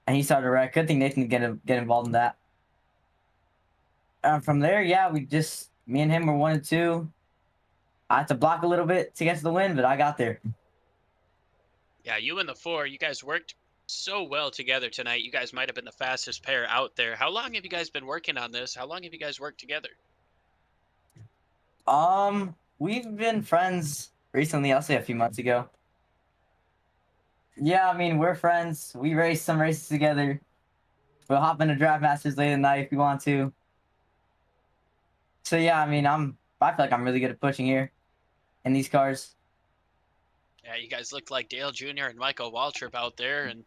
And he started a wreck. Good thing Nathan didn't get involved in that. From there, yeah, me and him were 1 and 2. I had to block a little bit to get to the win, but I got there. Yeah, you and the 4, you guys worked so well together tonight. You guys might have been the fastest pair out there. How long have you guys been working on this? How long have you guys worked together? We've been friends recently, I'll say a few months ago. Yeah, I mean, we're friends. We race some races together. We'll hop into Draft Masters late at night if we want to. So yeah, I mean, I feel like I'm really good at pushing here in these cars. Yeah, you guys looked like Dale Jr. and Michael Waltrip out there. And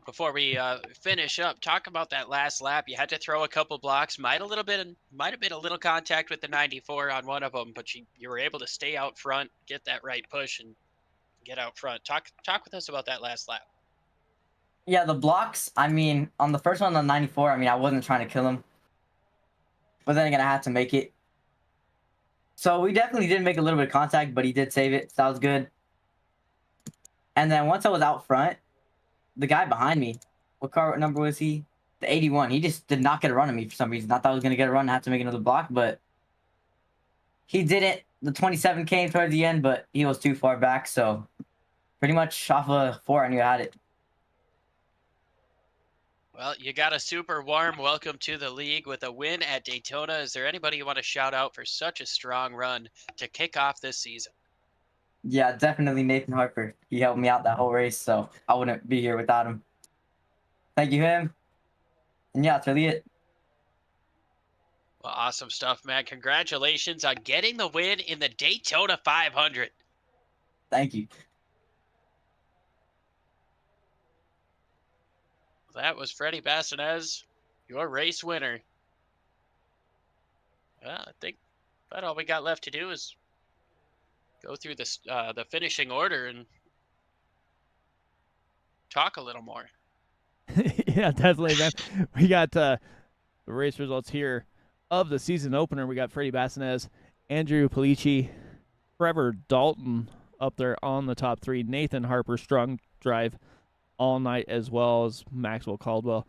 before we finish up, talk about that last lap. You had to throw a couple blocks. Might have been a little contact with the 94 on one of them, but you were able to stay out front, get that right push, and get out front. Talk with us about that last lap. Yeah, the blocks. I mean, on the first one on 94, I mean, I wasn't trying to kill him, but then again, I had to make it. So we definitely did make a little bit of contact, but he did save it. So that was good. And then once I was out front, the guy behind me, what number was he? The 81. He just did not get a run on me for some reason. I thought I was going to get a run and have to make another block, but he didn't. The 27 came towards the end, but he was too far back. So pretty much off of 4, I knew I had it. Well, you got a super warm welcome to the league with a win at Daytona. Is there anybody you want to shout out for such a strong run to kick off this season? Yeah, definitely Nathan Harper. He helped me out that whole race, so I wouldn't be here without him. Thank you, him. And yeah, that's really it. Well, awesome stuff, man. Congratulations on getting the win in the Daytona 500. Thank you. That was Freddie Bassinez, your race winner. Well, I think about all we got left to do is go through this the finishing order and talk a little more. Yeah, definitely, man. We got the race results here of the season opener. We got Freddie Bassinez, Andrew Polici, Trevor Dalton up there on the top 3. Nathan Harper, strong drive all night, as well as Maxwell Caldwell.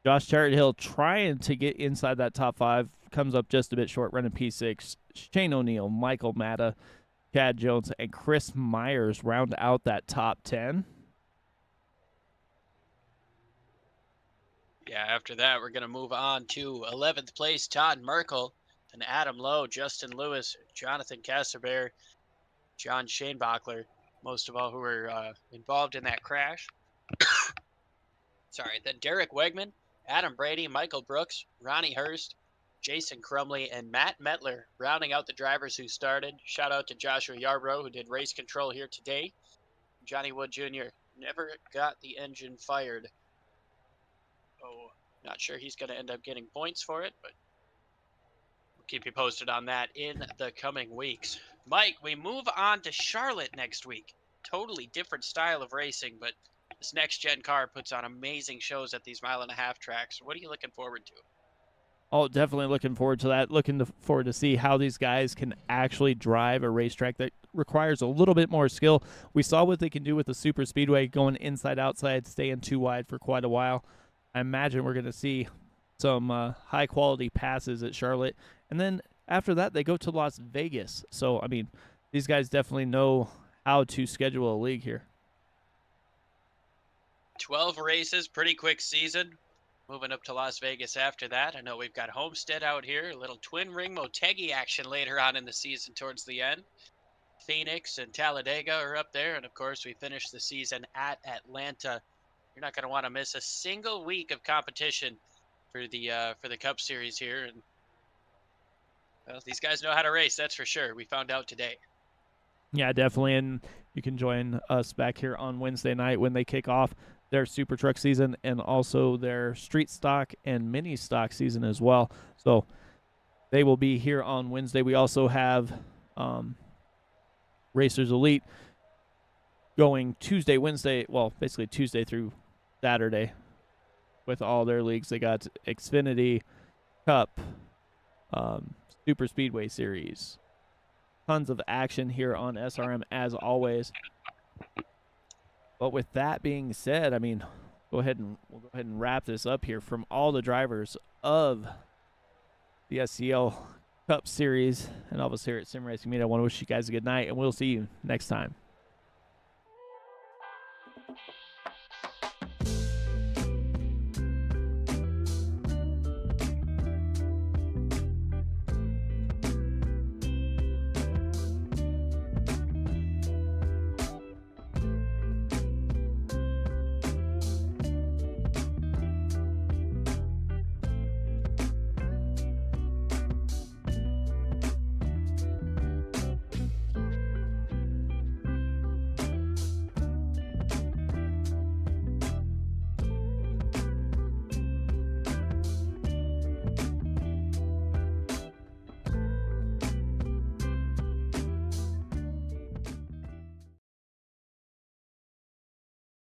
Josh Charrett-Hill trying to get inside that top 5. Comes up just a bit short, running P6. Shane O'Neill, Michael Matta, Chad Jones, and Chris Myers round out that top 10. Yeah, after that, we're going to move on to 11th place, Todd Merkel, and Adam Lowe, Justin Lewis, Jonathan Kasserbear, John Shanebachler, most of all who were involved in that crash. Sorry. Then Derek Wegman, Adam Brady, Michael Brooks, Ronnie Hurst, Jason Crumley, and Matt Metler rounding out the drivers who started. Shout out to Joshua Yarbrough, who did race control here today. Johnny Wood Jr. never got the engine fired. Oh, not sure he's going to end up getting points for it, but we'll keep you posted on that in the coming weeks. Mike, we move on to Charlotte next week. Totally different style of racing, but this next-gen car puts on amazing shows at these mile-and-a-half tracks. What are you looking forward to? Oh, definitely looking forward to that. Forward to see how these guys can actually drive a racetrack that requires a little bit more skill. We saw what they can do with the super speedway, going inside, outside, staying too wide for quite a while. I imagine we're going to see some high-quality passes at Charlotte. And then after that, they go to Las Vegas. So, I mean, these guys definitely know how to schedule a league here. 12 races, pretty quick season. moving up to Las Vegas after that. I know we've got Homestead out here, a little twin ring Motegi action later on in the season towards the end. Phoenix and Talladega are up there, and of course we finish the season at Atlanta. You're not going to want to miss a single week of competition for the Cup Series here, and well, these guys know how to race, that's for sure. We found out today. Yeah, definitely, and you can join us back here on Wednesday night when they kick off their Super Truck season and also their Street Stock and Mini Stock season as well. So they will be here on Wednesday. We also have Racers Elite going Tuesday, Wednesday, well, basically Tuesday through Saturday with all their leagues. They got Xfinity, Cup, Super Speedway Series. Tons of action here on SRM as always. But with that being said, I mean, we'll go ahead and wrap this up here. From all the drivers of the SCL Cup Series and all of us here at Sim Racing Meet, I want to wish you guys a good night, and we'll see you next time.